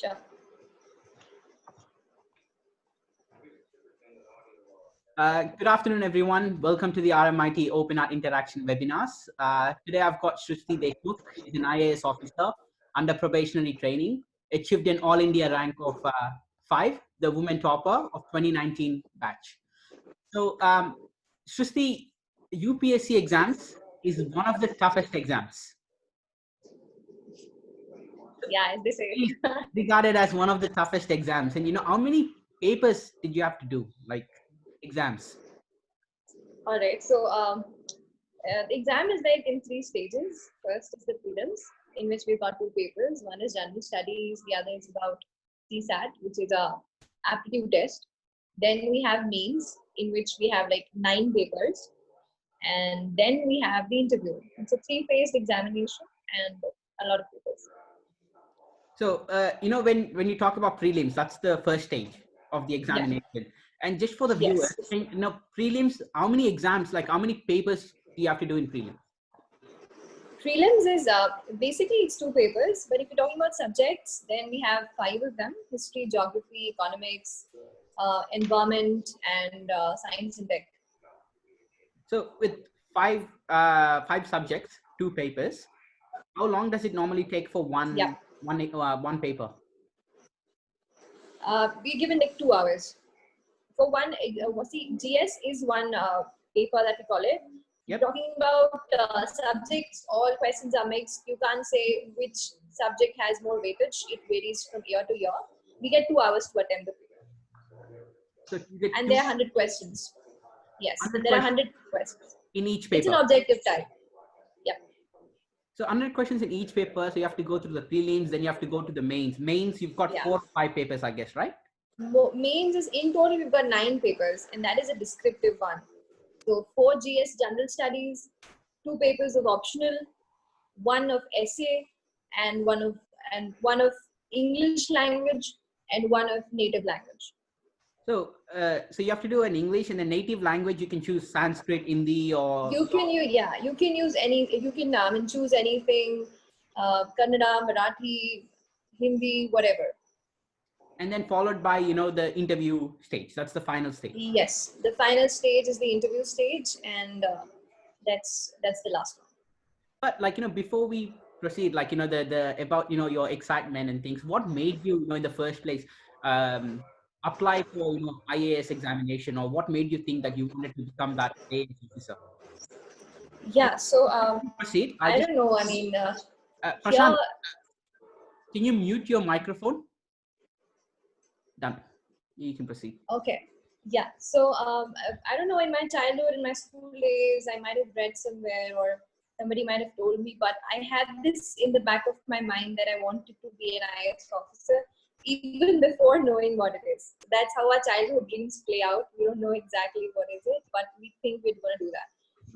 Sure. Good afternoon, everyone. Welcome to the RMIT Open Art Interaction webinars. Today I've got Shrushti Desmukh. She's an IAS officer under probationary training, achieved an All India rank of 5, the women topper of 2019 batch. So Shrushti, UPSC exams is one of the toughest exams. Yeah, as they say. Regarded as one of the toughest exams. And how many papers did you have to do, like exams? All right. So the exam is like in 3 stages. First is the prelims, in which we've got 2 papers. One is general studies. The other is about CSAT, which is a aptitude test. Then we have mains, in which we have like 9 papers. And then we have the interview. It's a 3-phased examination and a lot of papers. So, when you talk about prelims, that's the first stage of the examination. Yeah. And just for the viewers, Yes. Prelims, how many exams, like how many papers do you have to do in prelims? Prelims is basically it's 2 papers, but if you're talking about subjects, then we have 5 of them: history, geography, economics, environment, and science and tech. So with 5 subjects, 2 papers, how long does it normally take for one paper? We're given like 2 hours. For one, see, GS is one paper that we call it. Yep. Talking about subjects, all questions are mixed. You can't say which subject has more weightage. It varies from year to year. We get 2 hours to attempt the paper. So and there are 100 questions. Yes, 100 there are 100 questions. In each paper? It's an objective type. Yeah. So 100 questions in each paper. So you have to go through the prelims, then you have to go to the mains. Mains, you've got 4 or 5 papers, I guess, right? Mains is in total, we've got 9 papers, and that is a descriptive one. So 4 GS general studies, 2 papers of optional, 1 of essay, and one of English language, and 1 of native language. So, so you have to do an English and a native language. You can choose Sanskrit, Hindi, or you can use any. You can choose anything, Kannada, Marathi, Hindi, whatever. And then followed by the interview stage. That's the final stage. Yes, the final stage is the interview stage, and that's the last one. But before we proceed, the about your excitement and things, what made you in the first place apply for IAS examination, or what made you think that you wanted to become that IAS officer? Yeah, so proceed. I don't know. I mean, Prashant, can you mute your microphone? Done. You can proceed. Okay. Yeah. So I don't know. In my childhood, in my school days, I might have read somewhere, or somebody might have told me, but I had this in the back of my mind that I wanted to be an IAS officer, even before knowing what it is. That's how our childhood dreams play out. We don't know exactly what is it, but we think we're going to do that.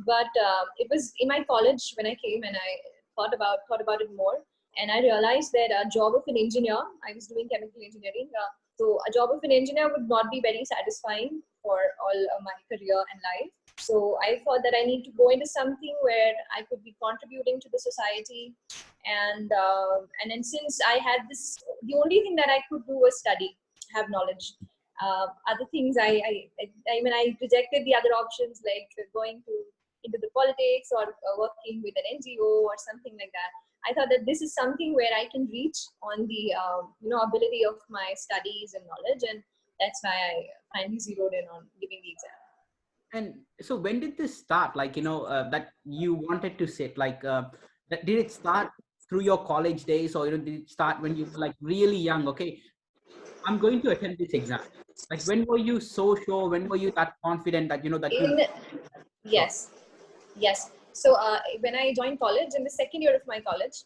But it was in my college when I came, and I thought about it more, and I realized that a job of an engineer, I was doing chemical engineering, so a job of an engineer would not be very satisfying for all my career and life. So I thought that I need to go into something where I could be contributing to the society, and then since I had this, the only thing that I could do was study, have knowledge. Other things, I rejected the other options, like going into the politics, or working with an NGO or something like that. I thought that this is something where I can reach on the ability of my studies and knowledge, and that's why I finally zeroed in on giving the exam. And so when did this start? That you wanted to sit, did it start through your college days, or did it start when you were really young? Okay, I'm going to attempt this exam. When were you so sure? When were you that confident that Yes. So when I joined college, in the second year of my college,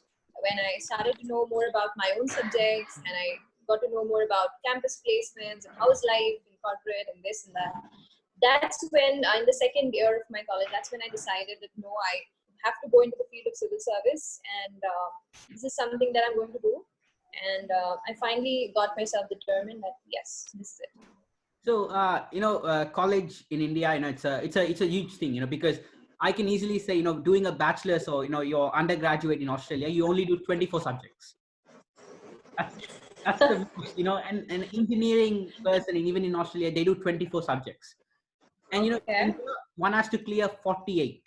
when I started to know more about my own subjects, and I got to know more about campus placements and house life in corporate and this and that, that's when in the second year of my college, that's when I decided that no, I have to go into the field of civil service, and this is something that I'm going to do. And I finally got myself determined that yes, this is it. So college in India, it's a huge thing, because I can easily say, doing a bachelor's or your undergraduate in Australia, you only do 24 subjects. That's the most, and an engineering person, even in Australia, they do 24 subjects. And, Okay. one has to clear 48,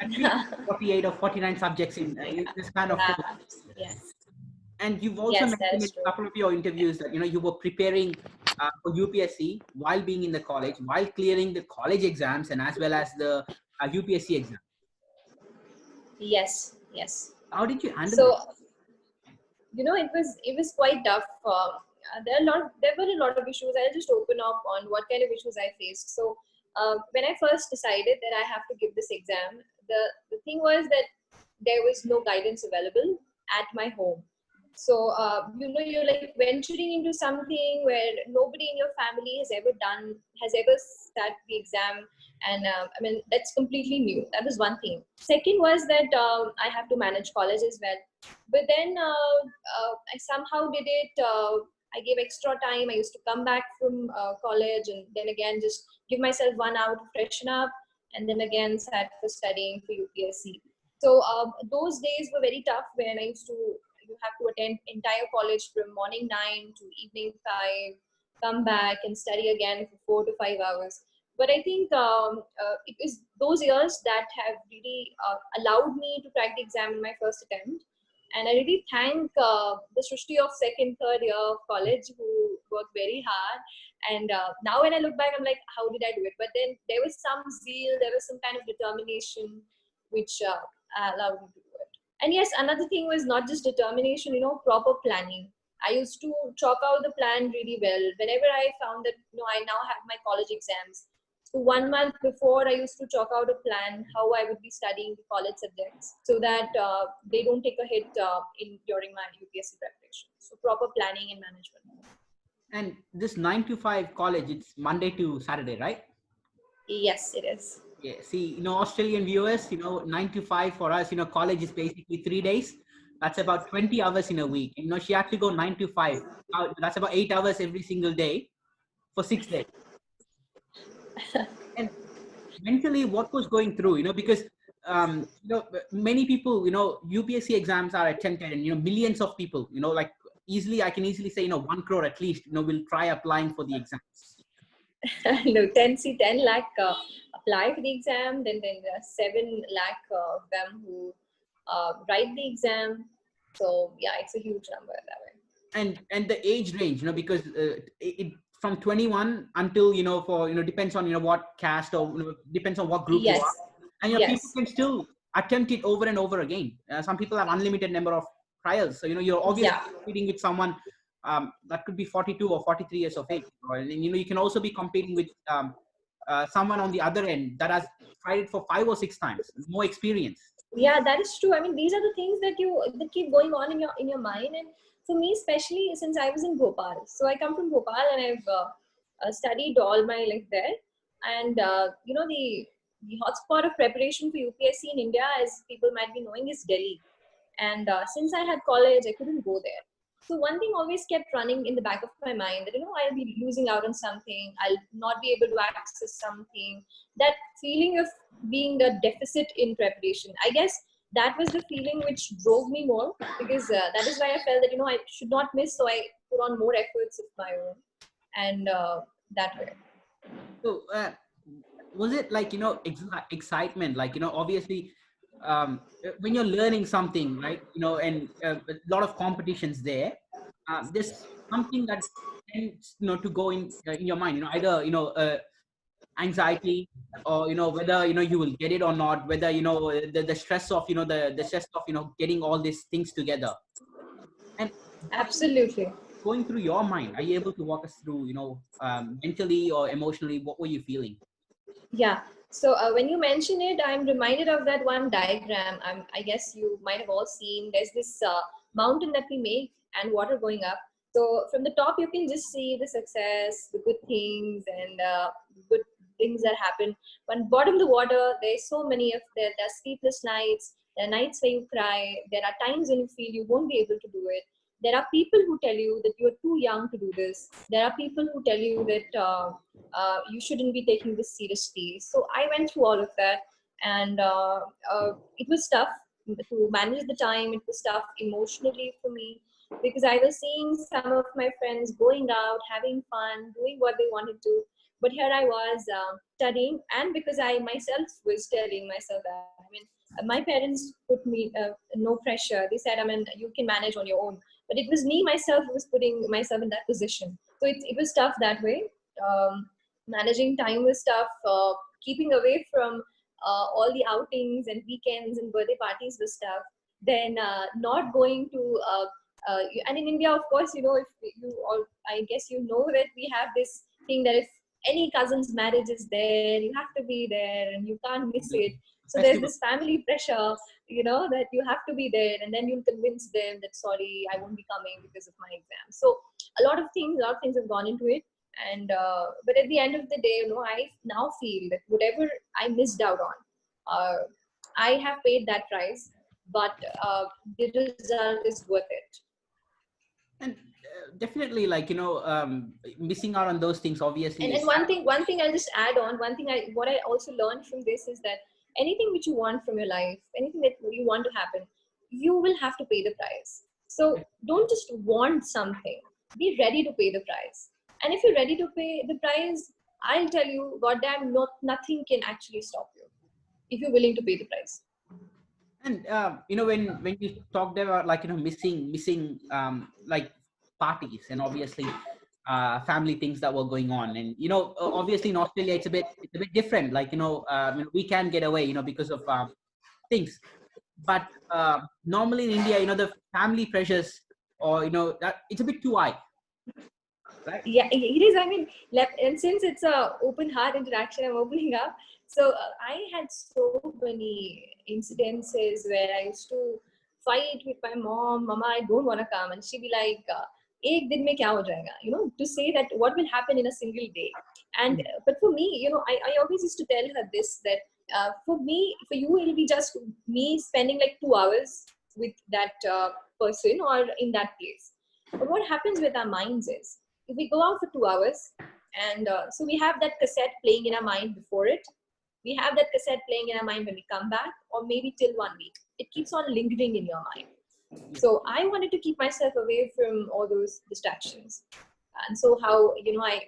at least 48 or 49 subjects in this kind of course. Yeah. Yes. And you've also Yes, that mentioned in is a true. couple of your interviews that, you were preparing for UPSC while being in the college, while clearing the college exams and as well as the UPSC exam. Yes. Yes. How did you handle it? So it was quite tough. There were a lot of issues. I'll just open up on what kind of issues I faced. So when I first decided that I have to give this exam, the thing was that there was no guidance available at my home. So you're like venturing into something where nobody in your family has ever sat the exam, and I mean that's completely new. That was one thing. Second was that I have to manage college as well, but then I somehow did it. I gave extra time. I used to come back from college and then again just give myself 1 hour to freshen up, and then again sat for studying for UPSC. So those days were very tough when I used to you have to attend entire college from morning 9 to evening 5, come back and study again for 4 to 5 hours. But I think it was those years that have really allowed me to crack the exam in my first attempt. And I really thank the Shrushti of second, third year of college who worked very hard. And now when I look back, I'm like, how did I do it? But then there was some zeal, there was some kind of determination which allowed me to do it. And yes, another thing was not just determination, proper planning. I used to chalk out the plan really well. Whenever I found that, I now have my college exams. So 1 month before, I used to chalk out a plan how I would be studying the college subjects so that they don't take a hit in during my UPSC preparation. So proper planning and management. And this 9 to 5 college, it's Monday to Saturday, right? Yes, it is. Yeah. See, Australian viewers, 9 to 5 for us, college is basically 3 days. That's about 20 hours in a week. She had to go 9 to 5. That's about 8 hours every single day for 6 days. And mentally, what was going through, because, many people, UPSC exams are attempted and, millions of people, like I can easily say, 1 crore at least, will try applying for the exams. No, 10 lakh apply for the exam, then there are 7 lakh of them who write the exam. So yeah, it's a huge number that way. And the age range, because it from 21 until, for, depends on, what caste or, depends on what group you are. Yes, And, people yes, can still attempt it over and over again. Some people have unlimited number of trials. So, you're obviously yeah. competing with someone that could be 42 or 43 years of age. And, you can also be competing with someone on the other end that has tried it for 5 or 6 times, more experience. Yeah, that is true. I mean, these are the things that keep going on in your mind. And for me, especially since I was in Bhopal, so I come from Bhopal and I've studied all my life there. And the hotspot of preparation for UPSC in India, as people might be knowing, is Delhi. And since I had college, I couldn't go there. So one thing always kept running in the back of my mind that I'll be losing out on something. I'll not be able to access something. That feeling of being a deficit in preparation. I guess that was the feeling which drove me more, because that is why I felt that I should not miss. So I put on more efforts of my own, and that way. So, was it like, excitement, like, obviously, when you're learning something, right, and a lot of competitions there, there's something that tends, to go in your mind, either, anxiety, or, whether, you will get it or not, whether, the stress of, the stress of, getting all these things together. And what was Absolutely. going through your mind? Are you able to walk us through, mentally or emotionally, what were you feeling? Yeah. So when you mention it, I'm reminded of that one diagram. I guess you might have all seen. There's this mountain that we make and water going up. So from the top, you can just see the success, the good things, and good things that happen. But bottom of the water, there's so many of there are sleepless nights. There are nights where you cry. There are times when you feel you won't be able to do it. There are people who tell you that you're too young to do this. There are people who tell you that you shouldn't be taking this seriously. So I went through all of that, and it was tough to manage the time. It was tough emotionally for me. because I was seeing some of my friends going out, having fun, doing what they wanted to. But here I was studying, and because I myself was telling myself that, I mean, my parents put me no pressure. They said, I mean, you can manage on your own. But it was me myself who was putting myself in that position. So it was tough that way. Managing time was tough. Keeping away from all the outings and weekends and birthday parties was tough. Then not going to and in India, of course, you know, if you all, I guess you know that we have this thing that if any cousin's marriage is there, you have to be there and you can't miss it. So there's Festival. this family pressure, you know, that you have to be there, and then you'll convince them that sorry, I won't be coming because of my exam. So a lot of things have gone into it. And but at the end of the day, you know, I now feel that whatever I missed out on, I have paid that price, but the result is worth it. And definitely, like, missing out on those things obviously And is one thing I'll just add on, what I also learned from this is that anything which you want from your life, anything that you want to happen, you will have to pay the price. So don't just want something, be ready to pay the price. And if you're ready to pay the price, I'll tell you, goddamn, nothing can actually stop you if you're willing to pay the price. and when you talked about, like, missing like parties and obviously family things that were going on, and obviously in Australia it's a bit different, like, we can get away, because of things. But normally in India, the family pressures, or that it's a bit too high, right? Yeah, it is. I mean, and since it's a open heart interaction, I'm opening up. So I had so many incidences where I used to fight with my mom. Mama, I don't want to come, and she'd be like, "Ek din mein kya ho jayega?" You know, to say that what will happen in a single day. And but for me, you know, I always used to tell her this, that for me, for you, it'll be just me spending like 2 hours with that person or in that place. But what happens with our minds is, if we go out for 2 hours, and so we have that cassette playing in our mind before it, we have that cassette playing in our mind when we come back, or maybe till 1 week. It keeps on lingering in your mind. So I wanted to keep myself away from all those distractions. And so how, you know, I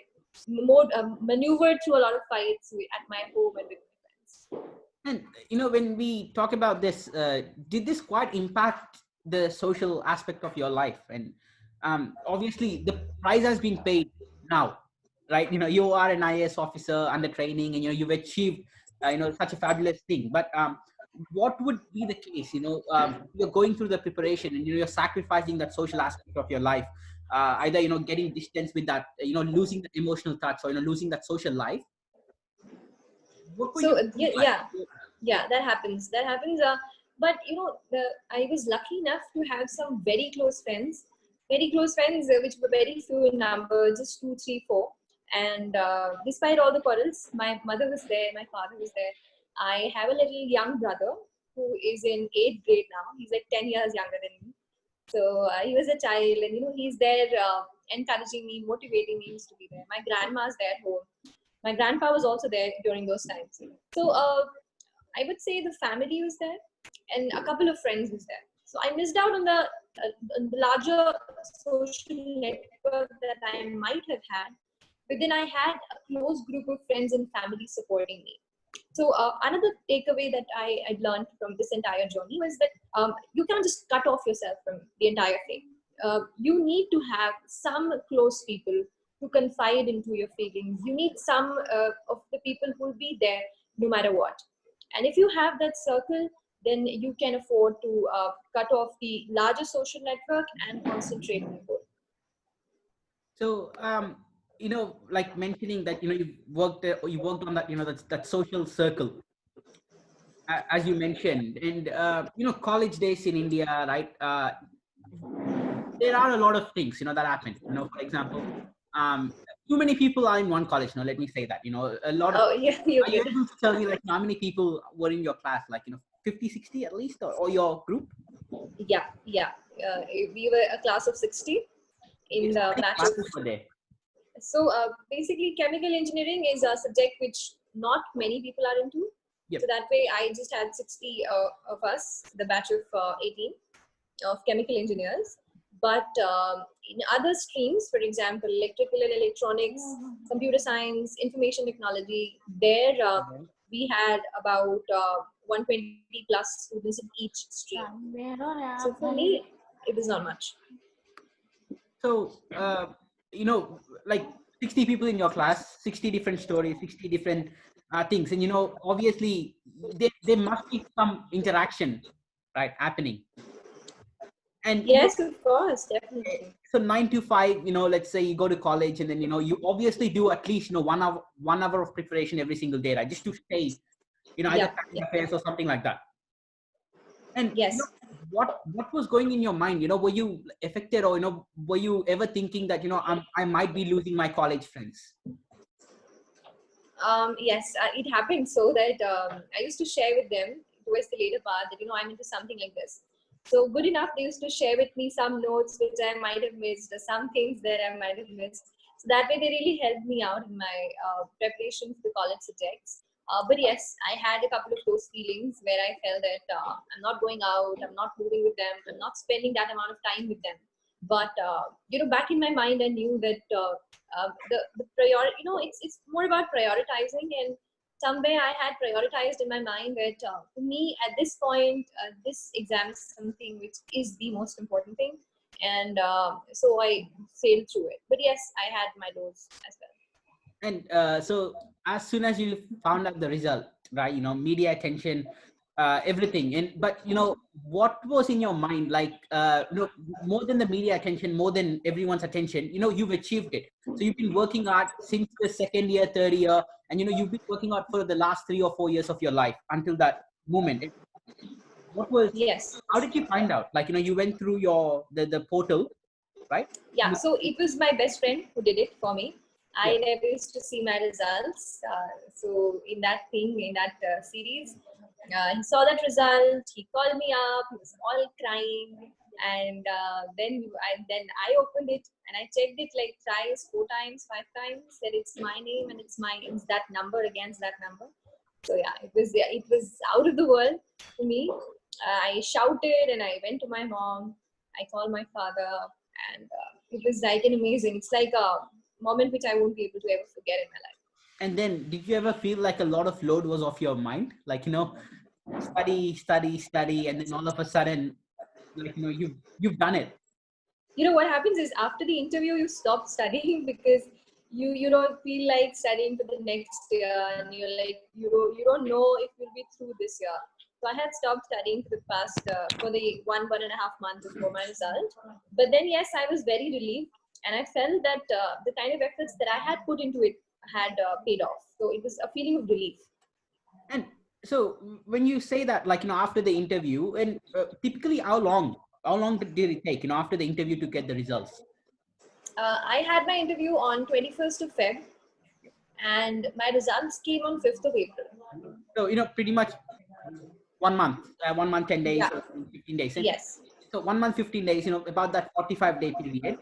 maneuvered through a lot of fights at my home and with my friends. And when we talk about this, did this quite impact the social aspect of your life? And obviously the price has been paid now, right? You are an IAS officer under training, and you've achieved such a fabulous thing. But what would be the case, you're going through the preparation, and you're sacrificing that social aspect of your life, either getting distance with that, losing the emotional touch, or losing that social life. What were So you yeah, feeling like? yeah, that happens. That happens. But you know, I was lucky enough to have some very close friends, which were very few in number, just two, three, four. And despite all the quarrels, my mother was there, my father was there. I have a little young brother who is in 8th grade now. He's like 10 years younger than me. So he was a child, and you know, he's there encouraging me, motivating me. He used to be there. My grandma's there at home. My grandpa was also there during those times. So I would say the family was there, and a couple of friends was there. So I missed out on the larger social network that I might have had, but then I had a close group of friends and family supporting me. So another takeaway that I learned from this entire journey was that you can't just cut off yourself from the entire thing. You need to have some close people to confide into your feelings. You need some of the people who will be there no matter what. And if you have that circle, then you can afford to cut off the larger social network and concentrate on the goal. So, like mentioning that, you worked on that, that social circle, as you mentioned, and college days in India, right? There are a lot of things, that happen. For example, um, too many people are in one college. Let me say that. A lot of. Oh, yeah, you're Are you good. able to tell me, like, how many people were in your class? Like, 50, 60 at least, or your group? Yeah, yeah. We were a class of 60 in How the many batch of. classes were there? So basically, chemical engineering is a subject which not many people are into. Yep. So that way, I just had 60 of us, the batch of 18 of chemical engineers. But in other streams, for example, electrical and electronics, computer science, information technology, there we had about 120 plus students in each stream. So for me, it was not much. So, like 60 people in your class, 60 different stories, 60 different things. And, obviously there must be some interaction, right, happening. And, Yes, of course, definitely. so 9 to 5, let's say you go to college and then, you obviously do at least, 1 hour of preparation every single day, right? Just to stay, either Yeah, current yeah. affairs or something like that. And Yes. what was going in your mind? Were you affected, or were you ever thinking that I might be losing my college friends? Yes, it happened so that I used to share with them towards the later part that I'm into something like this. So good enough, they used to share with me some notes which I might have missed, or some things that I might have missed. So that way, they really helped me out in my preparation for the college subjects. But yes, I had a couple of those feelings where I felt that I'm not going out, I'm not moving with them, I'm not spending that amount of time with them. But back in my mind, I knew that the priority, it's more about prioritizing. And somewhere I had prioritized in my mind that for me at this point, this exam is something which is the most important thing. And so I sailed through it. But yes, I had my lows as well. And so as soon as you found out the result, right, media attention, everything. And but what was in your mind, like, more than the media attention, more than everyone's attention, you've achieved it. So you've been working hard since the second year, third year, and you've been working hard for the last 3 or 4 years of your life until that moment. What was Yes. How did you find out? Like, you went through the portal, right? Yeah, so it was my best friend who did it for me. Yeah. I never used to see my results. So in that thing, in that series, he saw that result. He called me up. He was all crying, and then I opened it and I checked it like thrice, 4 times, 5 times. That it's my name and it's that number against that number. So yeah, it was out of the world for me. I shouted and I went to my mom. I called my father, and it was like an amazing. It's like a moment which I won't be able to ever forget in my life. And then, did you ever feel like a lot of load was off your mind? Like, study, study, study, and then all of a sudden, like, you've done it. What happens is after the interview you stop studying because you don't feel like studying for the next year, and you're like you don't know if you'll be through this year. So I had stopped studying for the past for the 1.5 months before my result. But then yes, I was very relieved, and I felt that the kind of efforts that I had put into it had paid off. So it was a feeling of relief. And so, when you say that, like, after the interview, and typically, how long did it take, after the interview to get the results? I had my interview on 21st of Feb, and my results came on 5th of April. So, pretty much 1 month, 10 days, Yeah. or 15 days. And Yes. so 1 month, 15 days, about that 45-day period,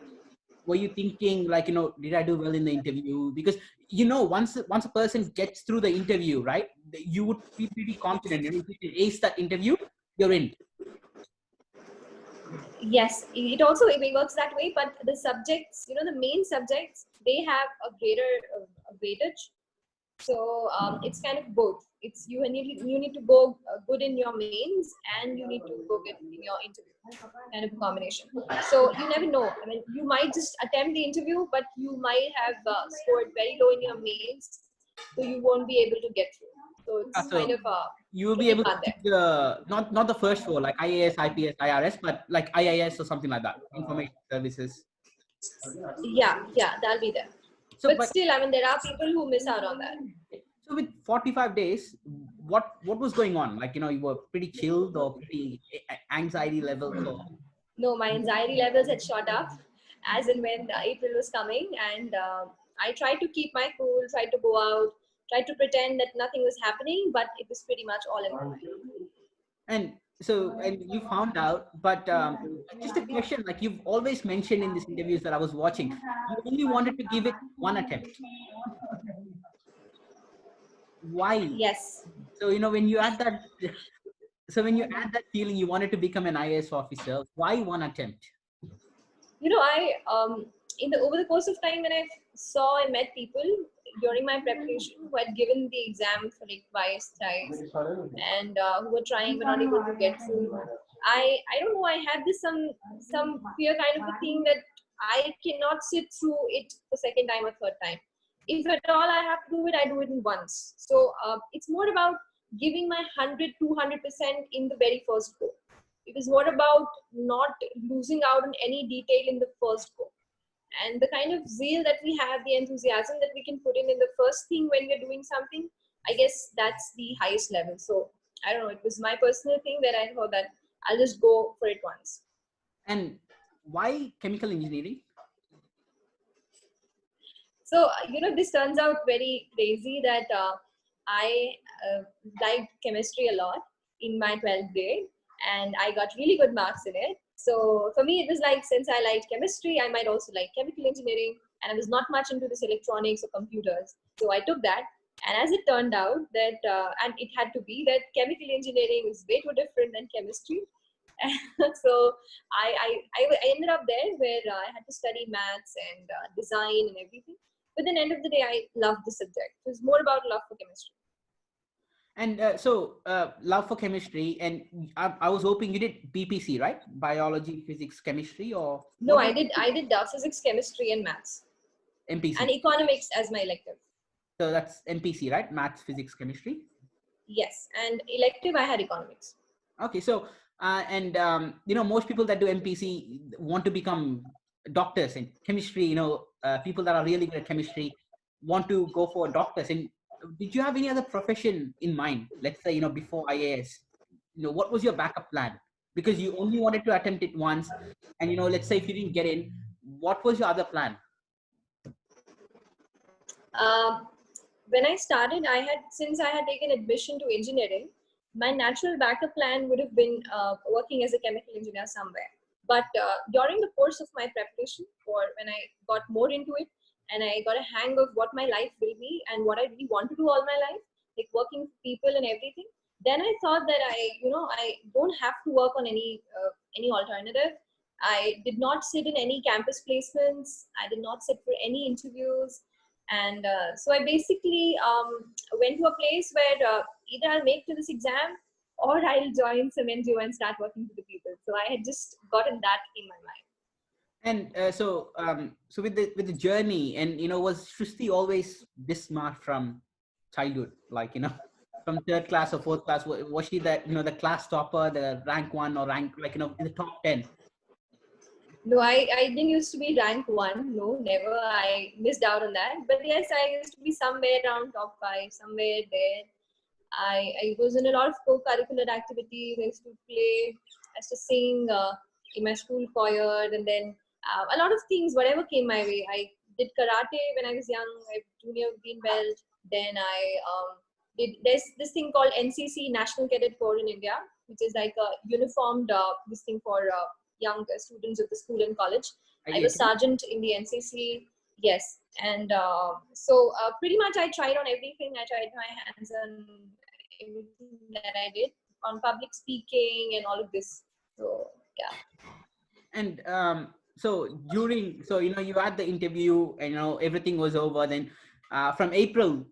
were you thinking, like, did I do well in the interview? Because, once a person gets through the interview, right, you would be pretty confident. If you can ace that interview, you're in. Yes, it also it works that way. But the subjects, the main subjects, they have a greater weightage. So it's kind of both. It's you need to go good in your mains, and you need to go good in your interview. Kind of a combination. So you never know. I mean, you might just attempt the interview, but you might have scored very low in your mains, so you won't be able to get through. So it's kind So of a you will be tricky able to part pick there. the not the first four, like IAS, IPS, IRS, but like IIS or something like that, information services. Yeah, that'll be there. So, But but still, I mean, there are people who miss out on that. so with 45 days, what was going on? Like, you were pretty chilled, or pretty anxiety levels, or No, my anxiety levels had shot up as and when April was coming, and I tried to keep my cool, tried to go out, tried to pretend that nothing was happening, but it was pretty much all in my mind. and and you found out, but just a question, like you've always mentioned in these interviews that I was watching, you only wanted to give it one attempt. Why? Yes. So, when you add that, so when you add that feeling, you wanted to become an IAS officer. Why one attempt? In the over the course of time, when I saw and met people during my preparation who had given the exam for like twice, thrice, and who were trying but not able to get through. I don't know. I had this some fear kind of a thing that I cannot sit through it the second time or third time. If at all I have to do it, I do it in once. So it's more about giving my 100, 200% in the very first go. Because what about not losing out on any detail in the first go? And the kind of zeal that we have, the enthusiasm that we can put in the first thing when we're doing something, I guess that's the highest level. So I don't know, it was my personal thing that I thought that I'll just go for it once. And why chemical engineering? So, this turns out very crazy that I liked chemistry a lot in my 12th grade, and I got really good marks in it. So, for me, it was like, since I liked chemistry, I might also like chemical engineering, and I was not much into this electronics or computers. So, I took that. And as it turned out that, and it had to be that chemical engineering is way too different than chemistry. So I ended up there where I had to study maths and design and everything. But then end of the day, I loved the subject. It was more about love for chemistry. And love for chemistry, and I was hoping you did BPC, right? Biology, physics, chemistry, or No, what I was did. I did physics, chemistry, and maths, and MPC? economics as my elective. So that's MPC, right? Maths, physics, chemistry. Yes, and elective I had economics. Okay, so most people that do MPC want to become doctors in chemistry. People that are really good at chemistry want to go for doctors. And did you have any other profession in mind? Let's say before IAS, what was your backup plan? Because you only wanted to attempt it once, and let's say if you didn't get in, what was your other plan? Um, when I started, since I had taken admission to engineering, my natural backup plan would have been working as a chemical engineer somewhere. But during the course of my preparation, for when I got more into it and I got a hang of what my life will be and what I really want to do all my life, like working with people and everything, then I thought that I don't have to work on any alternative. I did not sit in any campus placements. I did not sit for any interviews. And so I basically went to a place where either I'll make to this exam or I'll join some NGO and start working with the people. So I had just gotten that in my mind. And so with the journey, and was Shrushti always this smart from childhood? Like from third class or fourth class, was she the class topper, the rank one or rank like in the top 10? No, I didn't used to be rank one. No, never. I missed out on that. But yes, I used to be somewhere around top five, somewhere there. I was in a lot of co-curricular activities. I used to play, I used to sing in my school choir, and then a lot of things, whatever came my way. I did karate when I was young, I junior green belt. Then I there's this thing called NCC, National Cadet Corps in India, which is like a uniformed this thing for young students of the school and college. I I get was you. sergeant in the NCC. Yes, and so pretty much I tried on everything. I tried my hands on everything that I did on public speaking and all of this. So yeah. And so you had the interview, and everything was over. Then from April,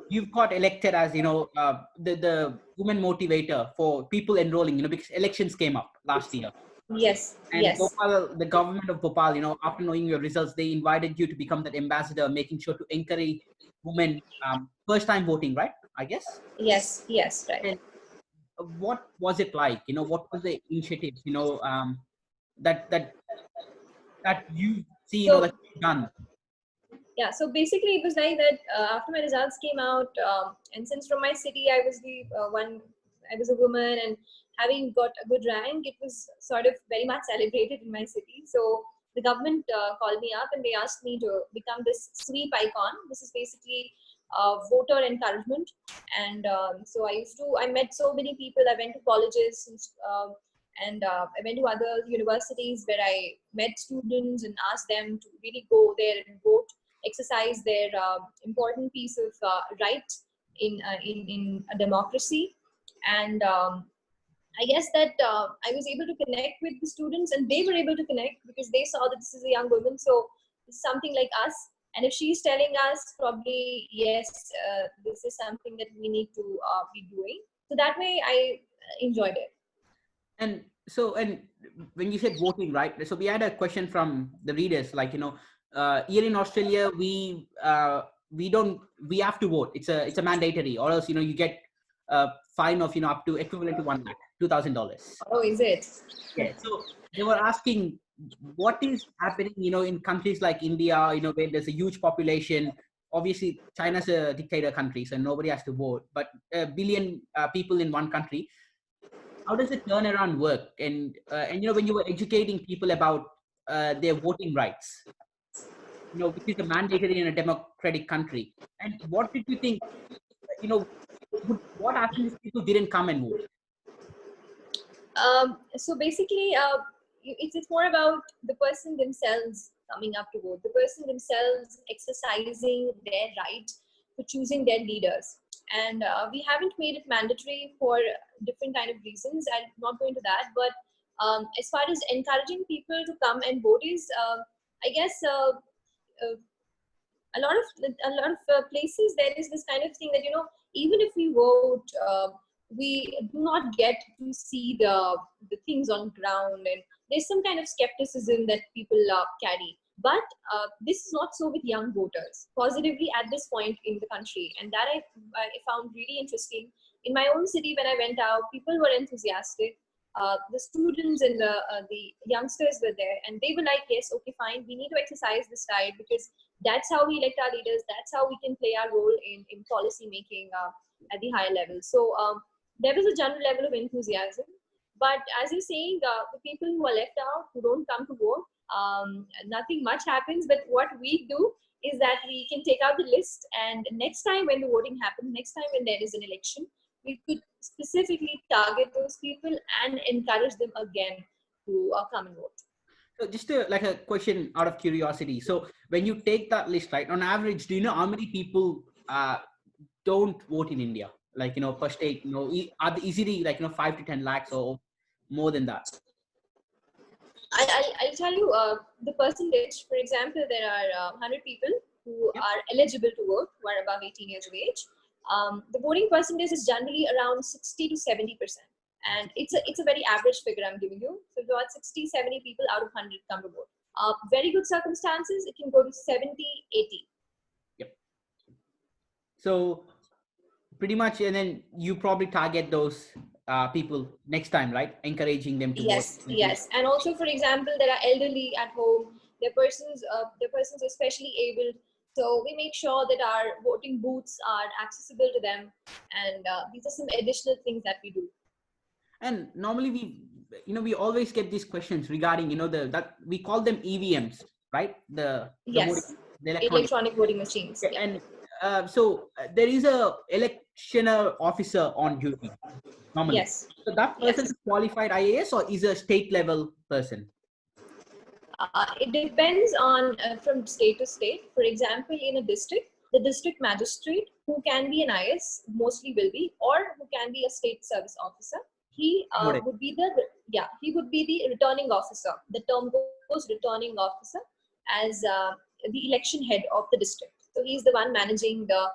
you've got elected as the women motivator for people enrolling. Because elections came up last year. Yes, And yes, Bhopal, the government of Bhopal, after knowing your results, they invited you to become that ambassador, making sure to encourage women first time voting, right? I guess. yes, yes, right. And what was it like? What was the initiatives? That you see, that So you've done. yeah, so basically it was like that after my results came out, and since from my city I was the one, I was a woman, and having got a good rank, it was sort of very much celebrated in my city. So the government called me up and they asked me to become this sweep icon. This is basically voter encouragement. And so I met so many people. I went to colleges and I went to other universities where I met students and asked them to really go there and vote, exercise their important piece of right in a democracy. And I guess that I was able to connect with the students, and they were able to connect because they saw that this is a young woman. So it's something like us. And if she's telling us, probably yes, this is something that we need to be doing. So that way, I enjoyed it. And so, and when you said voting, right? So we had a question from the readers, like, here in Australia, we don't, we have to vote. It's a mandatory, or else, you get a fine of, up to equivalent to 1 lakh, $2,000. Oh, is it? Yeah. So they were asking what is happening, in countries like India, where there's a huge population. Obviously, China's a dictator country, so nobody has to vote. But a billion people in one country, how does the turnaround work? And when you were educating people about their voting rights, which is a mandatory in a democratic country, and what did you think? You know, what happens if people didn't come and vote? So basically, it's more about the person themselves coming up to vote, the person themselves exercising their right for choosing their leaders. And we haven't made it mandatory for different kind of reasons. I'm not going to that, but as far as encouraging people to come and vote is, I guess. Uh, a lot of places there is this kind of thing that even if we vote, we do not get to see the things on ground, and there's some kind of skepticism that people carry. But this is not so with young voters positively at this point in the country, and that I found really interesting. In my own city, when I went out, people were enthusiastic. The students and the youngsters were there, and they were like, yes, okay, fine, we need to exercise this right, because that's how we elect our leaders, that's how we can play our role in policy making at the higher level. So there was a general level of enthusiasm. But as you're saying, the people who are left out, who don't come to vote, nothing much happens. But what we do is that we can take out the list, and next time when the voting happens, next time when there is an election, we could specifically target those people and encourage them again to come and vote. So just like a question out of curiosity. So when you take that list, right, on average, do you know how many people don't vote in India? Like, per state, are they easily like, 5 to 10 lakhs or more than that? I'll tell you the percentage. For example, there are 100 people who Yep. are eligible to vote, who are above 18 years of age. The voting percentage is generally around 60 to 70%. And it's a very average figure I'm giving you. So about 60, 70 people out of 100 come to vote. Very good circumstances, it can go to 70, 80. Yep. So pretty much, and then you probably target those people next time, right? Encouraging them to vote. Yes, yes. And also, for example, there are elderly at home. They're persons especially able. So we make sure that our voting booths are accessible to them, and these are some additional things that we do. And normally we always get these questions regarding, that we call them EVMs, right? The voting, Yes, the electronic. electronic voting machines. Yeah. Yeah. And so there is a electioner officer on duty normally. Yes, So that person yes. is qualified IAS or is a state level person? It depends on from state to state. For example, in a district, the district magistrate, who can be an IS, mostly will be, or who can be a state service officer. He Got it. would be he would be the returning officer. The term goes returning officer as the election head of the district. So he's the one managing the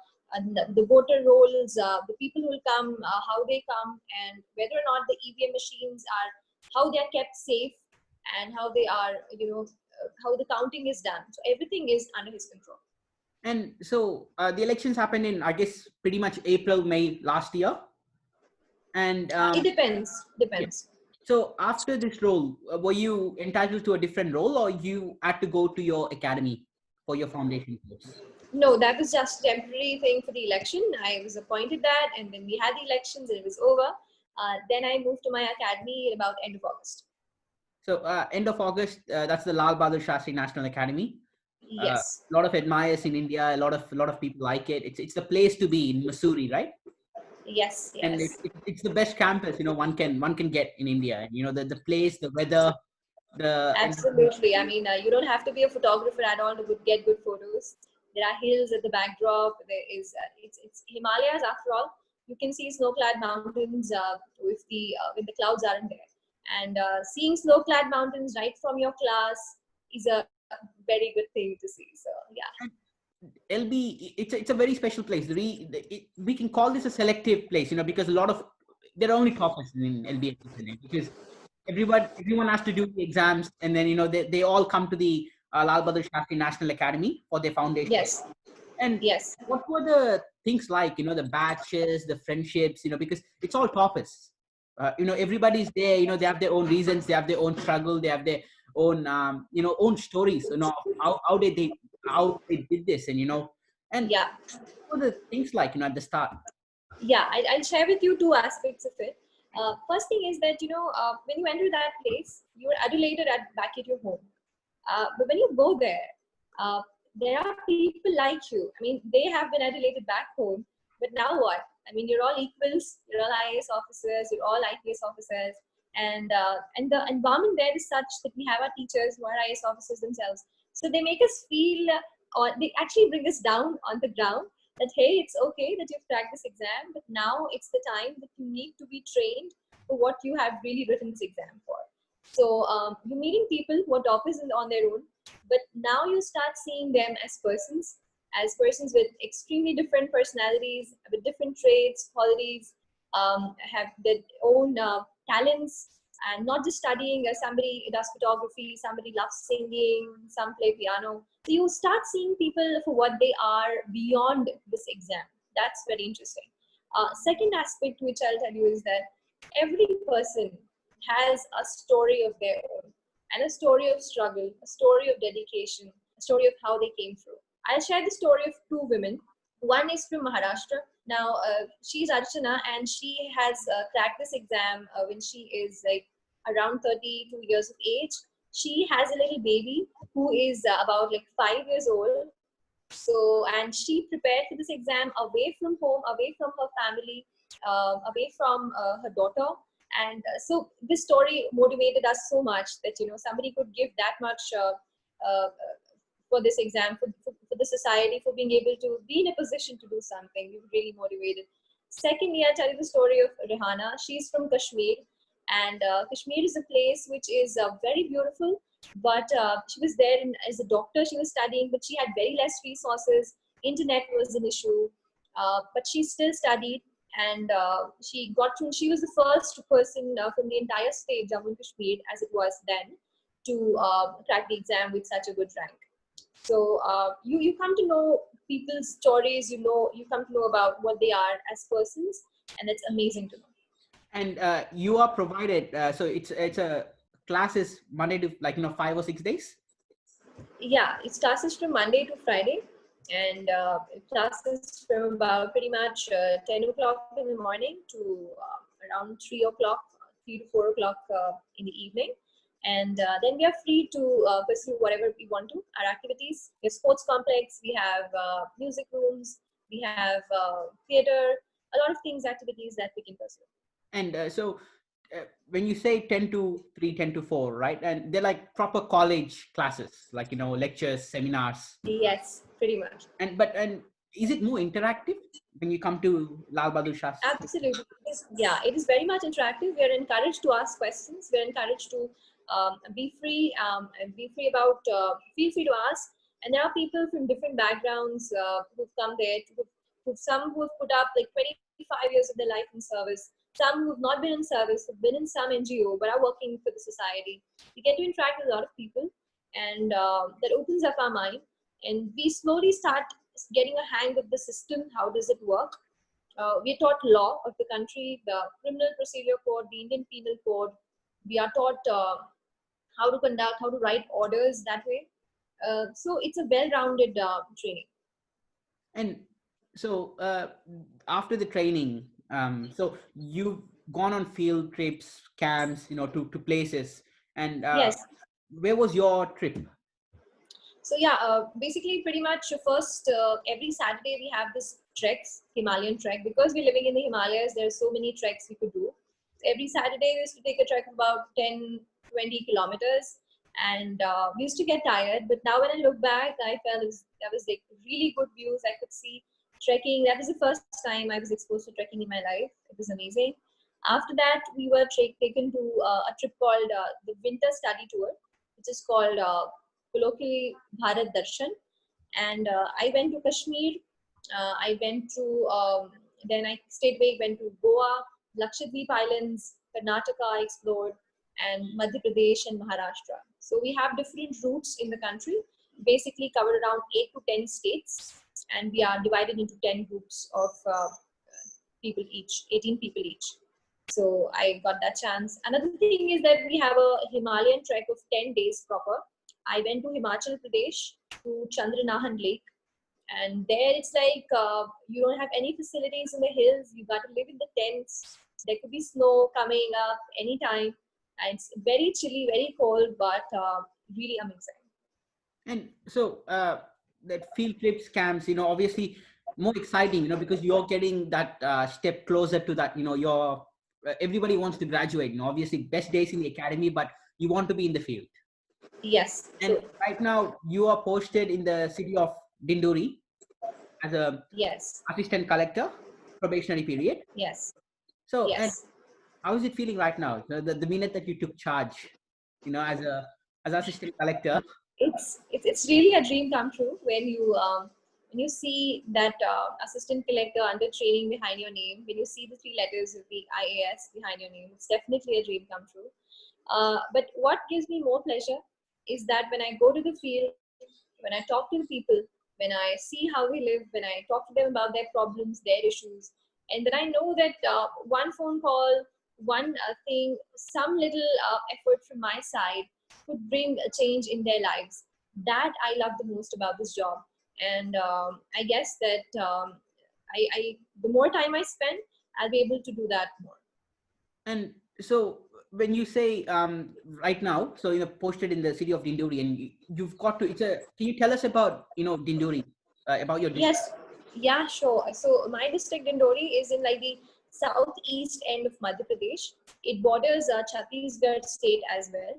voter rolls, the people who will come, how they come, and whether or not the EVM machines are, how they are kept safe, and how they are, how the counting is done. So everything is under his control. And so the elections happened in, I guess, pretty much April, May last year. And It depends. yeah. Depends. So after this role, were you entitled to a different role, or you had to go to your academy for your foundation course? No, that was just a temporary thing for the election. I was appointed that, and then we had the elections, and it was over. Then I moved to my academy at about end of August. So end of August, that's the Lal Bahadur Shastri National Academy. A Yes. lot of admirers in India. A lot of people like it. It's the place to be in Missouri, right? Yes. And Yes. it's the best campus one can get in India. And the place, the weather, and Absolutely. I mean, you don't have to be a photographer at all to get good photos. There are hills at the backdrop. There is it's Himalayas after all. you can see snow-clad mountains when the clouds aren't there. And seeing snow-clad mountains right from your class is a very good thing to see. So yeah. LB, it's a very special place. We can call this a selective place, because a lot of there are only toppers in LB because everyone has to do the exams, and then they all come to the Lal Bahadur Shastri National Academy for their foundation. Yes. And Yes. what were the things like, the batches, the friendships, because it's all toppers. Everybody's there, they have their own reasons, they have their own struggle, they have their own, own stories, how they did this, and Yeah. what were the things like, at the start? Yeah, I'll share with you two aspects of it. First thing is that, when you enter that place, you're adulated back at your home. But when you go there, there are people like you. I mean, they have been adulated back home, but now what? I mean, you're all equals. You're all IAS officers. You're all IPS officers, and the environment there is such that we have our teachers who are IAS officers themselves. So they make us feel, or they actually bring us down on the ground. That hey, it's okay that you've cracked this exam, but now it's the time that you need to be trained for what you have really written this exam for. So you're meeting people who are toppers on their own, but now you start seeing them as persons with extremely different personalities, with different traits, qualities, have their own talents, and not just studying. Somebody does photography, somebody loves singing, some play piano. So you start seeing people for what they are beyond this exam. That's very interesting. Second aspect, which I'll tell you, is that every person has a story of their own, and a story of struggle, a story of dedication, a story of how they came through. I'll share the story of two women. One is from Maharashtra. Now, she's Archana, and she has cracked this exam when she is like around 32 years of age. She has a little baby who is about like 5 years old. So, and she prepared for this exam away from home, away from her family, away from her daughter. And so this story motivated us so much that, somebody could give that much for this exam, for the society, for being able to be in a position to do something. We were really motivated. Secondly, I'll tell you the story of Rehana. She's from Kashmir, and Kashmir is a place which is very beautiful, but she was there as a doctor. She was studying, but she had very less resources. Internet was an issue, but she still studied, and she got through. She was the first person from the entire state, Jammu and Kashmir, as it was then, to crack the exam with such a good rank. So you come to know people's stories. You come to know about what they are as persons, and it's amazing to know. And you are provided, so it's a classes Monday to 5 or 6 days. Yeah, it starts from Monday to Friday, and it classes from about pretty much 10 o'clock in the morning to around 3 o'clock, 3 to 4 o'clock in the evening. And then we are free to pursue whatever we want to, our activities. We have sports complex, we have music rooms, we have theater, a lot of things, activities that we can pursue. And so when you say 10 to 3, 10 to 4, right, and they're like proper college classes, like lectures, seminars. Yes, pretty much. And is it more interactive when you come to Lal Bahadur Shastri? Absolutely. It is very much interactive. We are encouraged to ask questions. We are encouraged to be free, and be free about, feel free to ask. And there are people from different backgrounds who've come there, some who've put up like 25 years of their life in service, some who've not been in service, who've been in some NGO, but are working for the society. We get to interact with a lot of people, and that opens up our mind. And we slowly start getting a hang of the system. How does it work? We are taught law of the country, the criminal procedure code, the Indian penal code. We are taught how to conduct, how to write orders that way. So it's a well-rounded training. And so after the training, so you've gone on field trips, camps, to places. And Yes. where was your trip? So yeah, basically pretty much first every Saturday we have this treks, Himalayan trek. Because we're living in the Himalayas, there are so many treks we could do. Every Saturday we used to take a trek of about 10, 20 kilometers. And we used to get tired. But now when I look back, I felt that was like really good views. I could see trekking. That was the first time I was exposed to trekking in my life. It was amazing. After that, we were taken to a trip called the Winter Study Tour, which is called colloquially Bharat Darshan. And I went to Kashmir. I went to then I stayed away. Went to Goa, Lakshadweep Islands, Karnataka. I explored, and Madhya Pradesh and Maharashtra. So we have different routes in the country. Basically, covered around 8 to 10 states, and we are divided into 10 groups of people each, 18 people each. So I got that chance. Another thing is that we have a Himalayan trek of 10 days proper. I went to Himachal Pradesh to Chandranahan Lake, and there it's like you don't have any facilities in the hills. You got to live in the tents. There could be snow coming up anytime, and it's very chilly, very cold, but really amazing. And so that field trips, camps, obviously more exciting, because you're getting that step closer to that, your everybody wants to graduate, obviously best days in the academy, but you want to be in the field. Yes, And true. right now you are posted in the city of Dinduri as a Yes, assistant collector, probationary period. yes, So, and yes. how is it feeling right now? The minute that you took charge, as assistant collector. It's really a dream come true when you see that assistant collector under training behind your name, when you see the three letters of the IAS behind your name. It's definitely a dream come true. But what gives me more pleasure is that when I go to the field, when I talk to the people, when I see how they live, when I talk to them about their problems, their issues, and then I know that one phone call, one thing, some little effort from my side could bring a change in their lives. That I love the most about this job. And I guess that the more time I spend, I'll be able to do that more. And so when you say right now, so posted in the city of Dinduri, and you've got to. Can you tell us about Dinduri, about your district? Yes, yeah, sure. So my district Dindori is in like the southeast end of Madhya Pradesh. It borders Chhattisgarh state as well.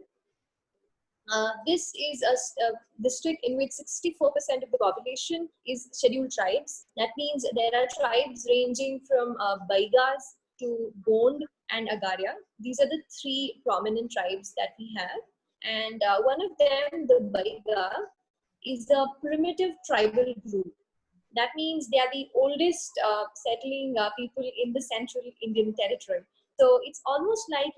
This is a district in which 64% of the population is scheduled tribes. That means there are tribes ranging from Baigas to Gond and Agaria. These are the three prominent tribes that we have. And one of them, the Baiga, is a primitive tribal group. That means they are the oldest settling people in the central Indian territory. So it's almost like,